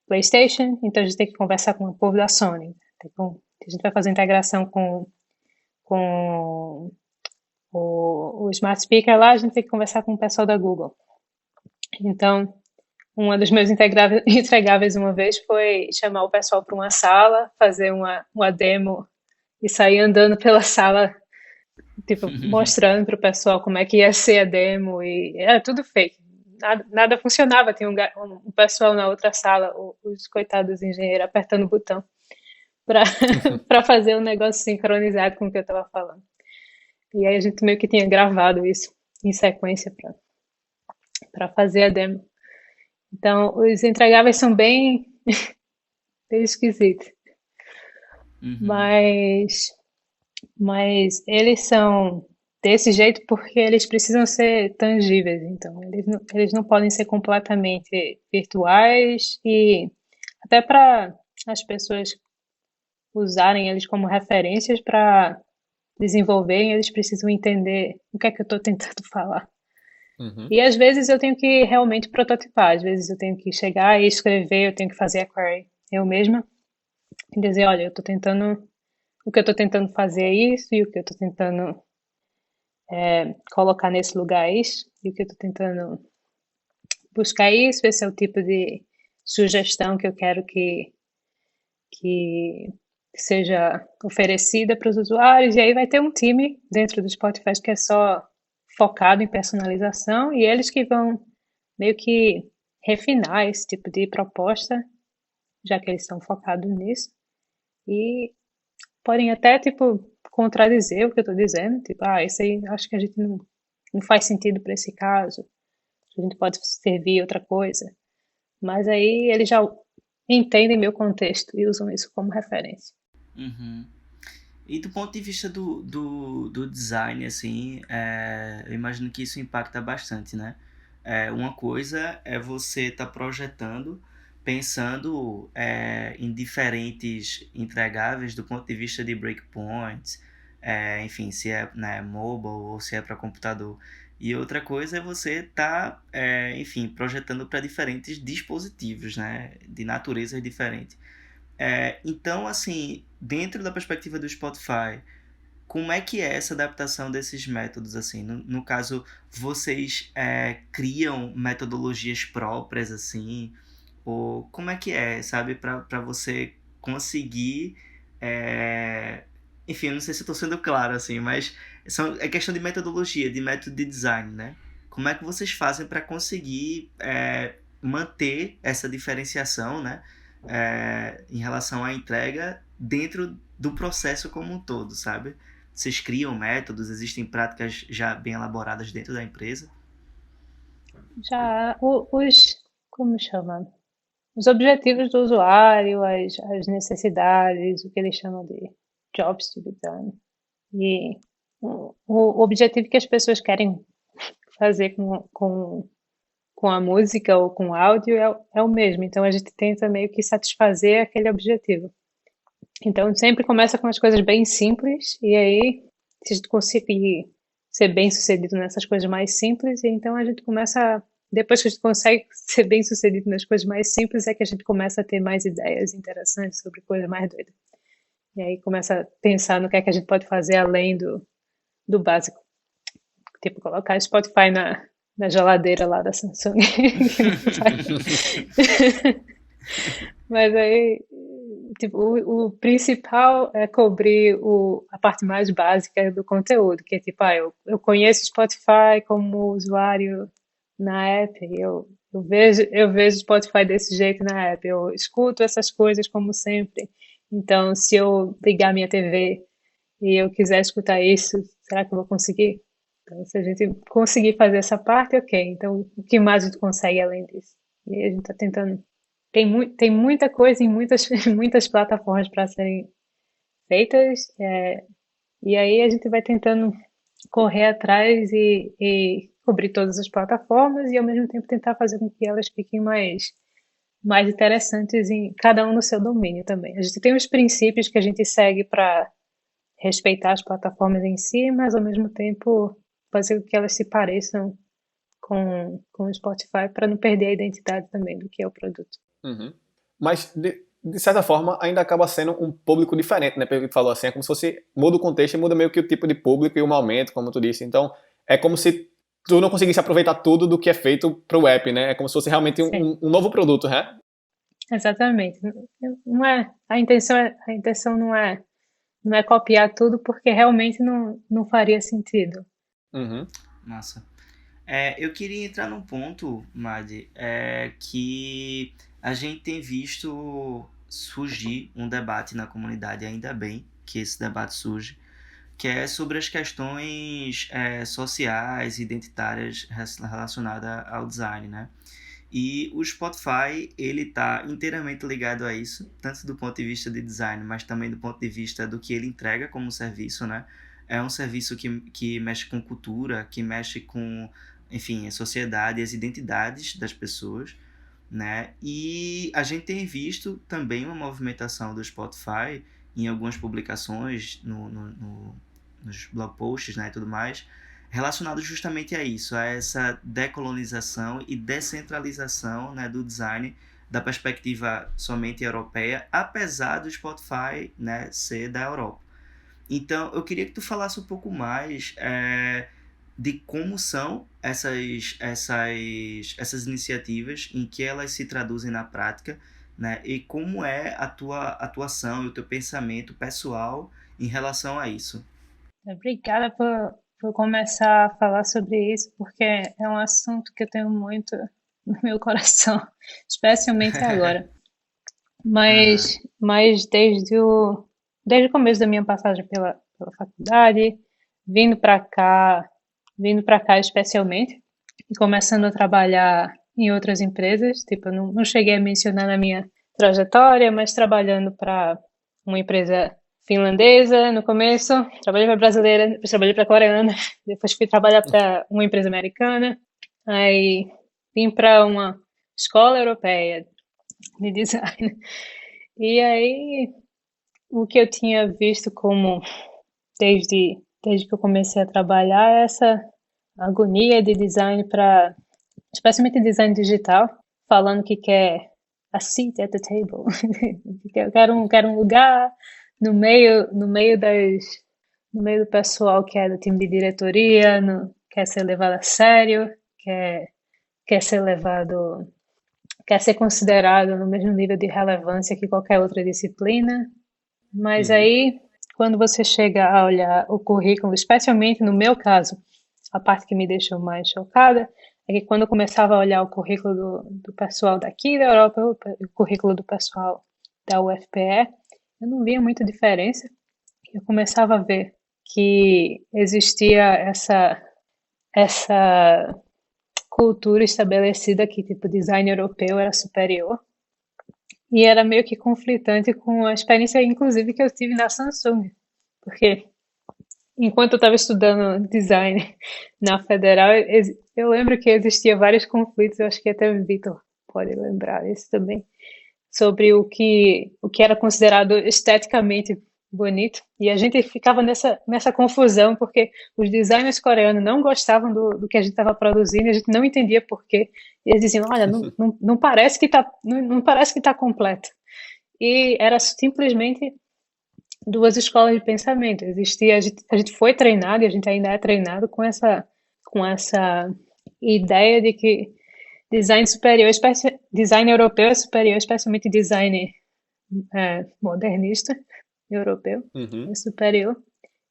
PlayStation, então a gente tem que conversar com o povo da Sony. A gente vai fazer integração com o Smart Speaker lá, a gente tem que conversar com o pessoal da Google. Então, uma dos meus entregáveis uma vez foi chamar o pessoal para uma sala, fazer uma demo e sair andando pela sala, tipo, mostrando para o pessoal como é que ia ser a demo e era tudo fake. Nada funcionava, tinha um pessoal na outra sala, os coitados engenheiros apertando o botão para para fazer um negócio sincronizado com o que eu estava falando. E aí a gente meio que tinha gravado isso em sequência para fazer a demo. Então, os entregáveis são bem esquisitos, Uhum. mas eles são. desse jeito porque eles precisam ser tangíveis, então eles não podem ser completamente virtuais e até para as pessoas usarem eles como referências para desenvolverem, eles precisam entender o que é que eu estou tentando falar. Uhum. E às vezes eu tenho que realmente prototipar, às vezes eu tenho que chegar e escrever, eu tenho que fazer a query eu mesma e dizer, olha, o que eu estou tentando fazer é isso e o que eu estou tentando colocar nesse lugar é isso e o que eu estou tentando buscar é isso, esse é o tipo de sugestão que eu quero que seja oferecida para os usuários, e aí vai ter um time dentro do Spotify que é só focado em personalização, e eles que vão meio que refinar esse tipo de proposta, já que eles estão focados nisso, e podem até, tipo, contradizer o que eu estou dizendo, tipo, isso aí acho que a gente não faz sentido para esse caso, a gente pode servir outra coisa, mas aí eles já entendem meu contexto e usam isso como referência. Uhum. E do ponto de vista do design, assim, eu imagino que isso impacta bastante, né? Uma coisa é você estar projetando, pensando em diferentes entregáveis do ponto de vista de breakpoints, enfim, se é, né, mobile ou se é para computador. E outra coisa é você estar, enfim, projetando para diferentes dispositivos, né? De naturezas diferentes. Então, assim, dentro da perspectiva do Spotify, como é que é essa adaptação desses métodos, assim? No caso, vocês criam metodologias próprias, assim? Ou como é que é, sabe? Para você conseguir... Enfim, eu não sei se eu estou sendo claro, assim, mas é questão de metodologia, de método de design, né? Como é que vocês fazem para conseguir manter essa diferenciação, né? Em relação à entrega dentro do processo como um todo, sabe? Vocês criam métodos, existem práticas já bem elaboradas dentro da empresa? Já como chama? Os objetivos do usuário, as necessidades, o que eles chamam de jobs to be done. E o objetivo que as pessoas querem fazer com a música ou com o áudio é o mesmo. Então a gente tenta meio que satisfazer aquele objetivo. Então sempre começa com as coisas bem simples, e aí, se a gente conseguir ser bem sucedido nessas coisas mais simples, então a gente começa. Depois que a gente consegue ser bem sucedido nas coisas mais simples, é que a gente começa a ter mais ideias interessantes sobre coisas mais doidas. E aí começa a pensar no que é que a gente pode fazer além do básico. Tipo, colocar Spotify na geladeira lá da Samsung. Mas aí, tipo, o principal é cobrir a parte mais básica do conteúdo, que é tipo, eu conheço Spotify como usuário na app, eu vejo Spotify desse jeito na app, eu escuto essas coisas como sempre. Então, se eu ligar minha TV e eu quiser escutar isso, será que eu vou conseguir? Então, se a gente conseguir fazer essa parte, ok. Então, o que mais a gente consegue além disso? E a gente está tentando. Tem muita coisa em muitas, muitas plataformas para serem feitas, e aí a gente vai tentando correr atrás e cobrir todas as plataformas e ao mesmo tempo tentar fazer com que elas fiquem mais interessantes em cada um no seu domínio também. A gente tem os princípios que a gente segue para respeitar as plataformas em si, mas ao mesmo tempo fazer com que elas se pareçam com o Spotify para não perder a identidade também do que é o produto. Uhum. Mas, de certa forma, ainda acaba sendo um público diferente, né? Pelo que tu falou assim, é como se fosse, muda o contexto e muda meio que o tipo de público e o momento, como tu disse. Então, é como se tu não conseguisse aproveitar tudo do que é feito pro app, né? É como se fosse realmente um novo produto, né? Exatamente. Não é, a intenção não é copiar tudo porque realmente não faria sentido. Uhum. Massa. Eu queria entrar num ponto, Madi, que a gente tem visto surgir um debate na comunidade, ainda bem que esse debate surge, que é sobre as questões sociais e identitárias relacionadas ao design, né? E o Spotify, ele está inteiramente ligado a isso, tanto do ponto de vista de design, mas também do ponto de vista do que ele entrega como serviço, né? é um serviço que mexe com cultura, que mexe com, enfim, a sociedade e as identidades das pessoas, né? E a gente tem visto também uma movimentação do Spotify em algumas publicações nos blog posts, né, e tudo mais, relacionado justamente a isso, a essa decolonização e descentralização, né, do design da perspectiva somente europeia, apesar do Spotify, né, ser da Europa. Então, eu queria que tu falasse um pouco mais de como são essas iniciativas, em que elas se traduzem na prática, né? E como é a tua atuação e o teu pensamento pessoal em relação a isso. Obrigada por começar a falar sobre isso, porque é um assunto que eu tenho muito no meu coração, especialmente agora. Aham. Mas desde o começo da minha passagem pela faculdade, vindo vindo para cá especialmente, e começando a trabalhar em outras empresas, tipo, eu não cheguei a mencionar na minha trajetória, mas trabalhando para uma empresa finlandesa no começo, trabalhei para brasileira, depois trabalhei para coreana, depois fui trabalhar para uma empresa americana, aí vim para uma escola europeia de design. E aí, o que eu tinha visto como desde que eu comecei a trabalhar é essa agonia de design para, especialmente design digital, falando que quer a seat at the table. Eu quero um lugar no meio do pessoal que é do time de diretoria, quer ser levado a sério, quer, quer ser levado, quer ser considerado no mesmo nível de relevância que qualquer outra disciplina. Mas Uhum. aí, quando você chega a olhar o currículo, especialmente no meu caso, a parte que me deixou mais chocada é que quando eu começava a olhar o currículo do pessoal daqui da Europa, o currículo do pessoal da UFPE, eu não via muita diferença. Eu começava a ver que existia essa cultura estabelecida que tipo design europeu era superior e era meio que conflitante com a experiência inclusive que eu tive na Samsung, porque enquanto eu estava estudando design na Federal, eu lembro que existia vários conflitos, eu acho que até o Vitor pode lembrar isso também, sobre o que era considerado esteticamente bonito. E a gente ficava nessa confusão, porque os designers coreanos não gostavam do que a gente estava produzindo, e a gente não entendia por quê. E eles diziam, olha, não parece que está não parece que tá completo. E era simplesmente duas escolas de pensamento. Existia, a gente foi treinado e a gente ainda é treinado com essa ideia de que design superior, design europeu é superior, especialmente design modernista europeu é Uhum. superior.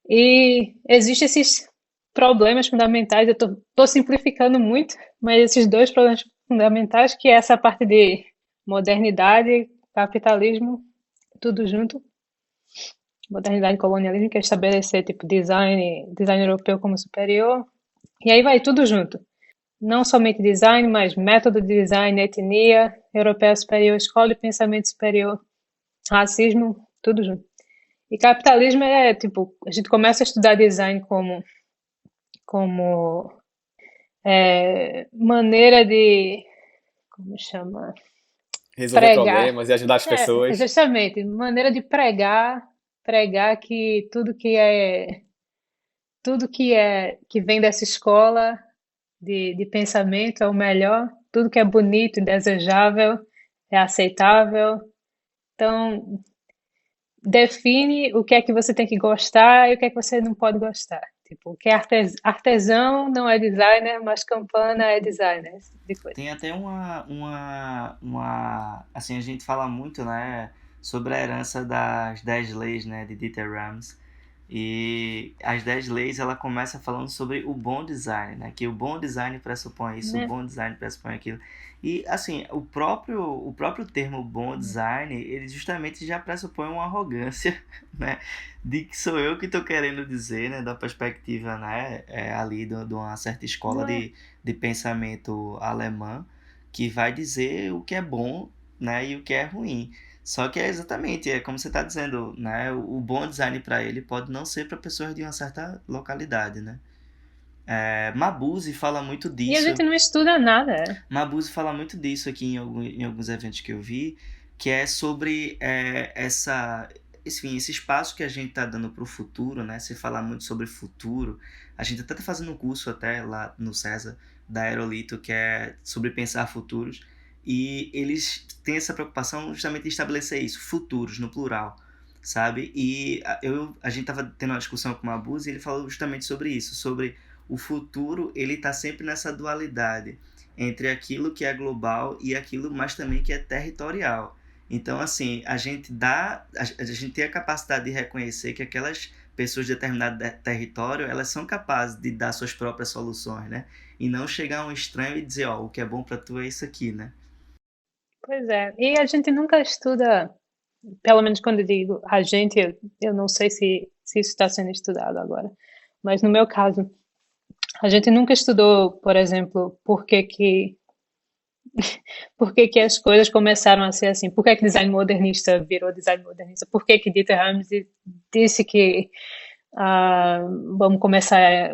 E existem esses problemas fundamentais, eu estou simplificando muito, mas esses dois problemas fundamentais, que é essa parte de modernidade, capitalismo, tudo junto, modernidade e colonialismo, que é estabelecer tipo design europeu como superior, e aí vai tudo junto. Não somente design, mas método de design, etnia, europeia superior, escola de pensamento superior, racismo, tudo junto. E capitalismo é tipo, a gente começa a estudar design como maneira de, como chama? Resolver Pregar. problemas e ajudar as pessoas. Justamente, maneira de pregar que que vem dessa escola de pensamento é o melhor, tudo que é bonito e desejável é aceitável. Então, define o que é que você tem que gostar e o que é que você não pode gostar. Tipo, o que é artesão não é designer, mas campana é designer, esse tipo de coisa. Tem até assim, a gente fala muito, né, sobre a herança das 10 leis, né, de Dieter Rams. E as 10 leis, ela começa falando sobre o bom design, né, que o bom design pressupõe isso, o Né? bom design pressupõe aquilo. E, assim, o próprio termo bom design, ele justamente já pressupõe uma arrogância, né, de que sou eu que estou querendo dizer, né, da perspectiva, né, ali de uma certa escola Não é? de pensamento alemã, que vai dizer o que é bom, né, e o que é ruim. Só que é exatamente, é como você está dizendo, né? O bom design para ele pode não ser para pessoas de uma certa localidade, né? Mabuse fala muito E a disso. gente não estuda nada. Mabuse fala muito disso aqui em alguns eventos que eu vi, que é sobre enfim, esse espaço que a gente está dando para o futuro, né? Se falar muito sobre futuro, a gente até está fazendo um curso até lá no César da Aerolito que é sobre pensar futuros e eles têm essa preocupação justamente de estabelecer isso, futuros no plural, sabe? E a gente estava tendo uma discussão com o Mabuse e ele falou justamente sobre isso, sobre o futuro ele está sempre nessa dualidade entre aquilo que é global e aquilo mais também que é territorial. Então, assim, a gente tem a capacidade de reconhecer que aquelas pessoas de determinado território, elas são capazes de dar suas próprias soluções, né? E não chegar a um estranho e dizer, ó, o que é bom para tu é isso aqui, né? Pois é. E a gente nunca estuda, pelo menos quando eu digo a gente, eu não sei se isso está sendo estudado agora. Mas no meu caso, a gente nunca estudou, por exemplo, por que que as coisas começaram a ser assim? Por que que design modernista virou design modernista? Por que que Dieter Rams disse que ah, vamos começar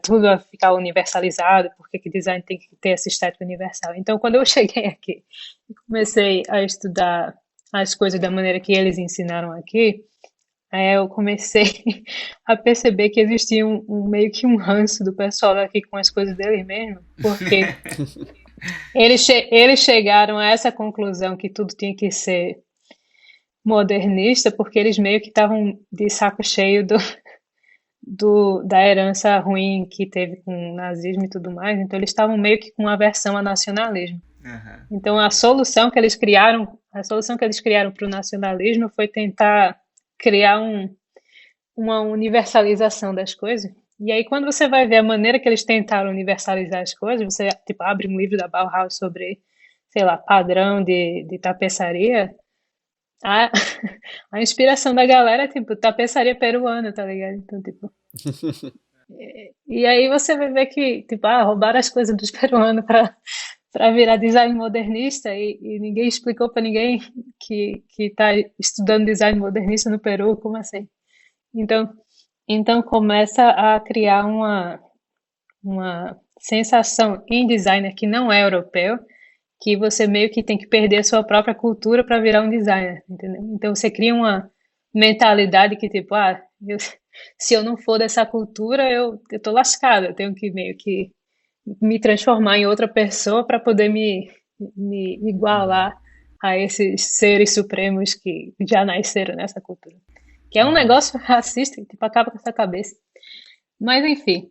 tudo a ficar universalizado? Por que que design tem que ter essa estética universal? Então, quando eu cheguei aqui e comecei a estudar as coisas da maneira que eles ensinaram aqui, aí eu comecei a perceber que existia meio que um ranço do pessoal aqui com as coisas deles mesmo, porque eles chegaram a essa conclusão que tudo tinha que ser modernista, porque eles meio que estavam de saco cheio da herança ruim que teve com o nazismo e tudo mais, então eles estavam meio que com aversão ao nacionalismo. Aham. Então a solução que eles criaram para o nacionalismo foi tentar criar uma universalização das coisas. E aí, quando você vai ver a maneira que eles tentaram universalizar as coisas, você tipo, abre um livro da Bauhaus sobre, sei lá, padrão de tapeçaria, a, a inspiração da galera é tipo tapeçaria peruana, tá ligado? Então, tipo, e aí você vai ver que, tipo, roubaram as coisas dos peruanos para virar design modernista e ninguém explicou para ninguém que tá estudando design modernista no Peru, como assim? Então, então começa a criar uma sensação em designer que não é europeu, que você meio que tem que perder a sua própria cultura para virar um designer, entendeu? Então você cria uma mentalidade que tipo, se eu não for dessa cultura, eu tô lascado, eu tenho que meio que me transformar em outra pessoa para poder me igualar a esses seres supremos que já nasceram nessa cultura. Que é um negócio racista que tipo, acaba com essa cabeça. Mas enfim,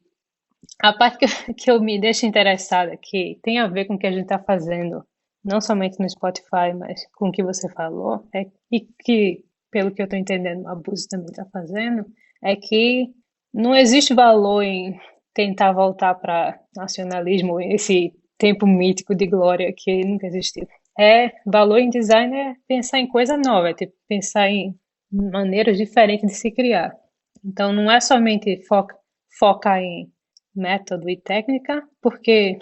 a parte que eu me deixo interessada, que tem a ver com o que a gente está fazendo, não somente no Spotify, mas com o que você falou, e que, pelo que eu estou entendendo, o Abuso também está fazendo, é que não existe valor em tentar voltar para nacionalismo, esse tempo mítico de glória que nunca existiu. Valor em design é pensar em coisa nova, é tipo, pensar em maneiras diferentes de se criar. Então não é somente focar em método e técnica, porque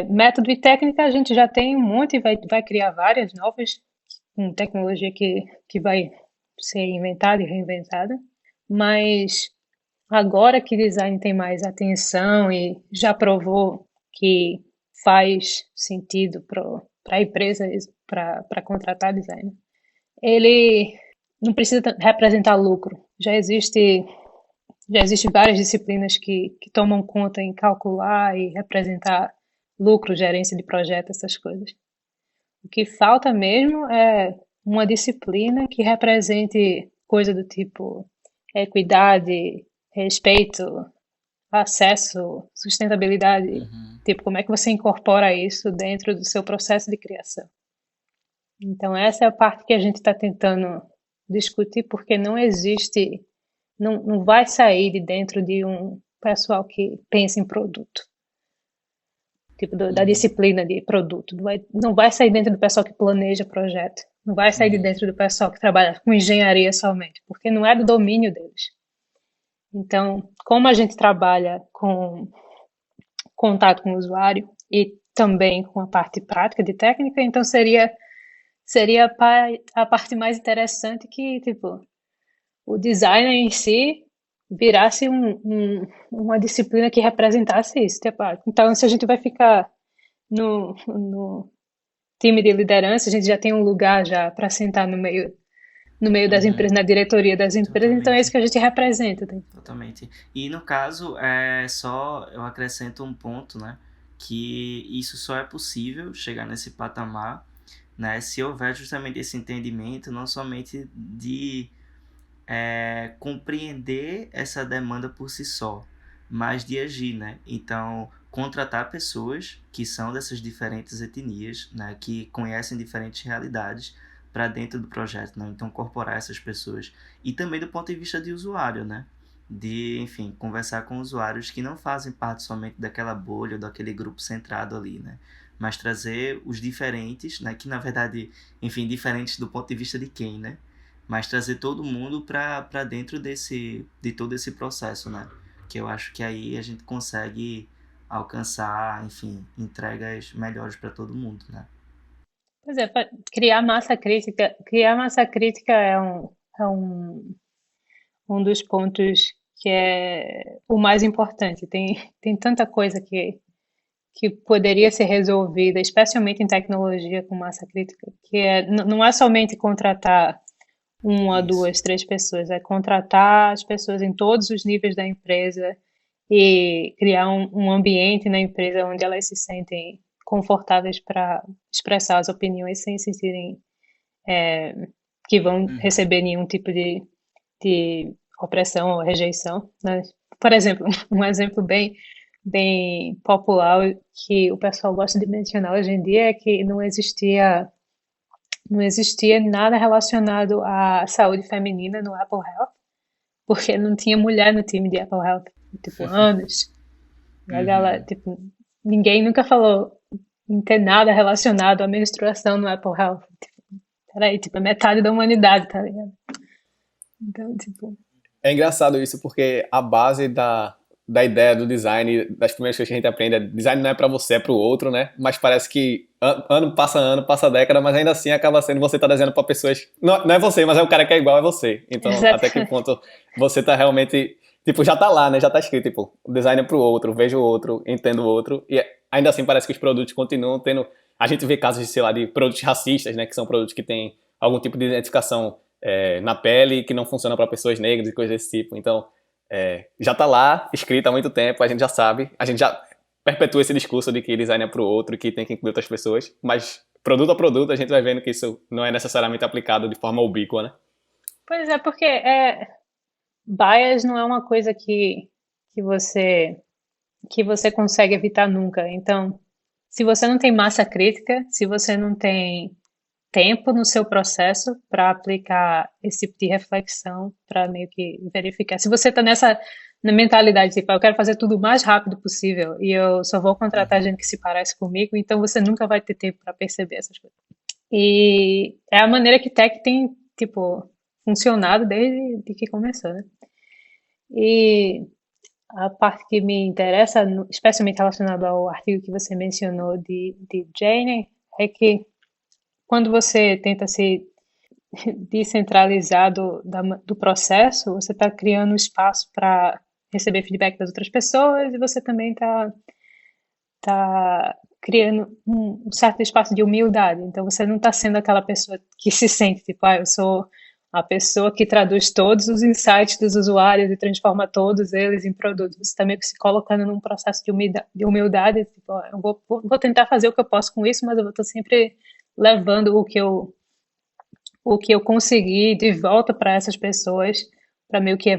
método e técnica a gente já tem um monte e vai criar várias novas, com tecnologia que vai ser inventada e reinventada, mas agora que design tem mais atenção e já provou que faz sentido para empresas para contratar design, ele não precisa representar lucro. Já existe várias disciplinas que tomam conta em calcular e representar lucro, gerência de projeto, essas coisas. O que falta mesmo é uma disciplina que represente coisa do tipo equidade, respeito, acesso, sustentabilidade. Tipo, como é que você incorpora isso dentro do seu processo de criação? Então, essa é a parte que a gente está tentando discutir, porque não existe, não vai sair de dentro de um pessoal que pensa em produto, tipo da disciplina de produto. Não vai sair dentro do pessoal que planeja projeto, não vai sair de dentro do pessoal que trabalha com engenharia somente, porque não é do domínio deles. Então, como a gente trabalha com contato com o usuário e também com a parte prática de técnica, então seria a parte mais interessante que, tipo, o designer em si virasse uma disciplina que representasse isso. Tipo, então, se a gente vai ficar no time de liderança, a gente já tem um lugar já para sentar no meio das Uhum. empresas, na diretoria das empresas, então é isso Totalmente. que a gente representa. Tá? Totalmente. E no caso, só eu acrescento um ponto, né? Que isso só é possível chegar nesse patamar, né? Se houver justamente esse entendimento, não somente de compreender essa demanda por si só, mas de agir, né? Então, contratar pessoas que são dessas diferentes etnias, né? Que conhecem diferentes realidades para dentro do projeto, né? Então, incorporar essas pessoas. E também do ponto de vista de usuário, né? De, enfim, conversar com usuários que não fazem parte somente daquela bolha ou daquele grupo centrado ali, né? Mas trazer os diferentes, né? Que na verdade, enfim, diferentes do ponto de vista de quem, né? Mas trazer todo mundo para dentro de todo esse processo, né? Que eu acho que aí a gente consegue alcançar, enfim, entregas melhores para todo mundo, né? Pois é, criar massa crítica é um dos pontos que é o mais importante. Tem tanta coisa que poderia ser resolvida, especialmente em tecnologia com massa crítica, que não é somente contratar uma, Isso. duas, três pessoas, é contratar as pessoas em todos os níveis da empresa e criar um ambiente na empresa onde elas se sentem confortáveis para expressar as opiniões sem sentirem que vão Uhum. receber nenhum tipo de opressão ou rejeição, né? Por exemplo, um exemplo bem popular que o pessoal gosta de mencionar hoje em dia é que não existia nada relacionado à saúde feminina no Apple Health, porque não tinha mulher no time de Apple Health, tipo, anos. E a galera, Uhum. tipo, ninguém nunca falou em ter nada relacionado à menstruação no Apple Health. Tipo, peraí, tipo, é metade da humanidade, tá ligado? Então, tipo, É engraçado isso, porque a base da ideia do design, das primeiras coisas que a gente aprende, é design não é pra você, é pro outro, né? Mas parece que ano, passa década, mas ainda assim acaba sendo você tá desenhando pra pessoas. Não é você, mas é o cara que é igual a você. Então, até que exatamente. ponto você tá realmente. Tipo, já tá lá, né? Já tá escrito, tipo, o design é pro outro, vejo o outro, entendo o outro. E ainda assim parece que os produtos continuam tendo. A gente vê casos, sei lá, de produtos racistas, né? Que são produtos que têm algum tipo de identificação na pele que não funciona para pessoas negras e coisas desse tipo. Então, já está lá, escrito há muito tempo, a gente já sabe, a gente já perpetua esse discurso de que design é para o outro, que tem que incluir outras pessoas, mas produto a produto a gente vai vendo que isso não é necessariamente aplicado de forma ubíqua, né? Pois é, porque bias não é uma coisa que você que você consegue evitar nunca. Então, se você não tem massa crítica, se você não tem tempo no seu processo para aplicar esse tipo de reflexão, para meio que verificar. Se você está nessa na mentalidade, tipo, eu quero fazer tudo o mais rápido possível e eu só vou contratar Uhum. gente que se parece comigo, então você nunca vai ter tempo para perceber essas coisas. E é a maneira que tech tem, tipo, funcionado desde que começou, né? E a parte que me interessa, especialmente relacionada ao artigo que você mencionou de Jane, é que quando você tenta se descentralizar do processo, você está criando espaço para receber feedback das outras pessoas e você também tá criando um certo espaço de humildade. Então você não está sendo aquela pessoa que se sente tipo, eu sou a pessoa que traduz todos os insights dos usuários e transforma todos eles em produtos. Você está meio que se colocando num processo de humildade tipo, eu vou tentar fazer o que eu posso com isso, mas eu vou estar sempre levando o que eu consegui de volta para essas pessoas, para meio que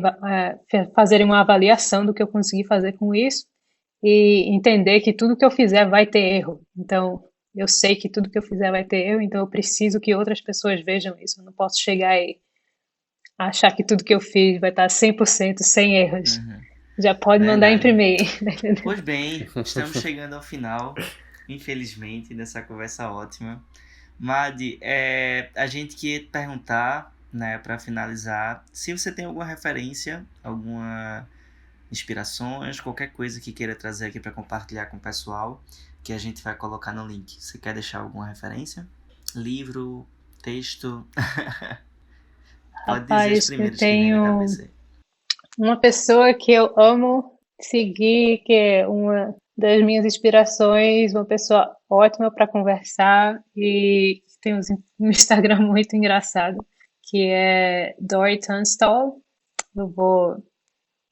fazerem uma avaliação do que eu consegui fazer com isso e entender que tudo que eu fizer vai ter erro. Então, eu sei que tudo que eu fizer vai ter erro, então eu preciso que outras pessoas vejam isso. Eu não posso chegar e achar que tudo que eu fiz vai estar 100% sem erros. Uhum. Já pode mandar Verdade. imprimir. Pois bem, estamos chegando ao final, infelizmente, dessa conversa ótima. Madi, a gente queria te perguntar, né, para finalizar, se você tem alguma referência, alguma inspirações, qualquer coisa que queira trazer aqui para compartilhar com o pessoal, que a gente vai colocar no link. Você quer deixar alguma referência? Livro, Texto. Pode dizer Rapaz, os eu primeiros que vem na tenho cabeça. uma pessoa que eu amo seguir, que é uma das minhas inspirações, uma pessoa ótima para conversar e tem um Instagram muito engraçado, que é Dory Tunstall. Eu vou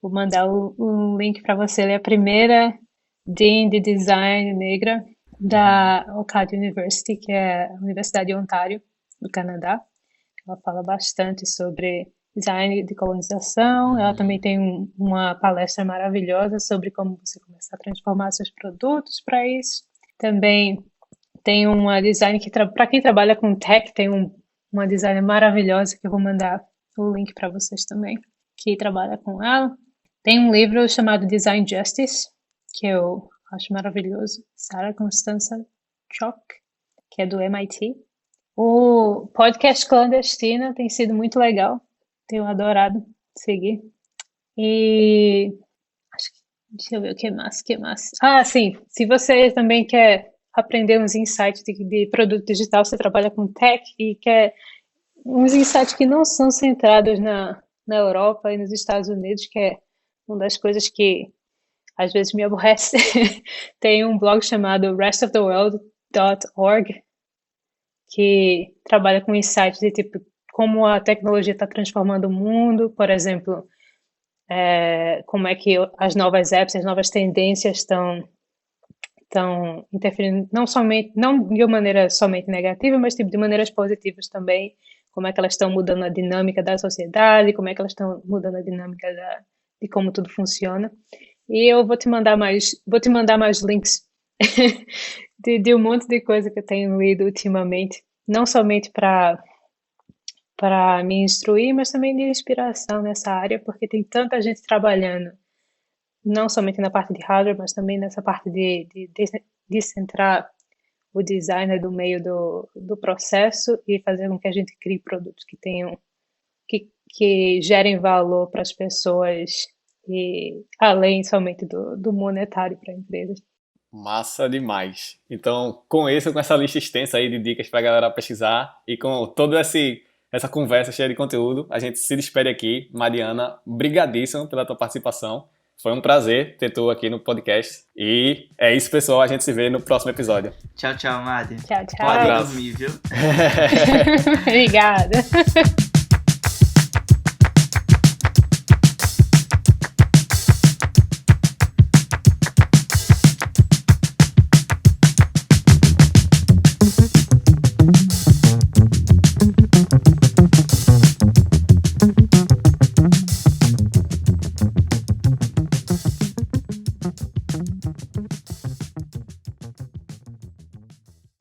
mandar o link para você. Ela é a primeira Dean de Design negra da OCAD University, que é a Universidade de Ontário, do Canadá. Ela fala bastante sobre design de colonização. Ela também tem uma palestra maravilhosa sobre como você começar a transformar seus produtos para isso. Também tem uma design que, para quem trabalha com tech, tem uma designer maravilhosa que eu vou mandar o link para vocês também, que trabalha com ela. Tem um livro chamado Design Justice, que eu acho maravilhoso, Sarah Constanza Chock, que é do MIT. O podcast Clandestina tem sido muito legal, tenho adorado seguir. E deixa eu ver o que mais. Ah, sim, se você também quer aprender uns insights de produto digital, você trabalha com tech e quer uns insights que não são centrados na Europa e nos Estados Unidos, que é uma das coisas que às vezes me aborrece. Tem um blog chamado restoftheworld.org que trabalha com insights de tipo como a tecnologia está transformando o mundo, por exemplo, como é que as novas apps, as novas tendências estão interferindo não de uma maneira somente negativa, mas tipo, de maneiras positivas também, como é que elas estão mudando a dinâmica da sociedade, como é que elas estão mudando a dinâmica de como tudo funciona. E eu vou te mandar mais links de um monte de coisa que eu tenho lido ultimamente, não somente para me instruir, mas também de inspiração nessa área, porque tem tanta gente trabalhando, não somente na parte de hardware, mas também nessa parte de descentrar o designer do meio do processo e fazer com que a gente crie produtos que gerem valor para as pessoas e além somente do monetário para empresas. Massa demais. Então, com essa lista extensa aí de dicas para a galera pesquisar e com toda essa conversa cheia de conteúdo, a gente se despede aqui. Mariana, brigadíssimo pela tua participação. Foi um prazer ter tu aqui no podcast. E é isso, pessoal. A gente se vê no próximo episódio. Tchau, tchau, Madi. Tchau, tchau. Pode dormir, viu? Obrigada.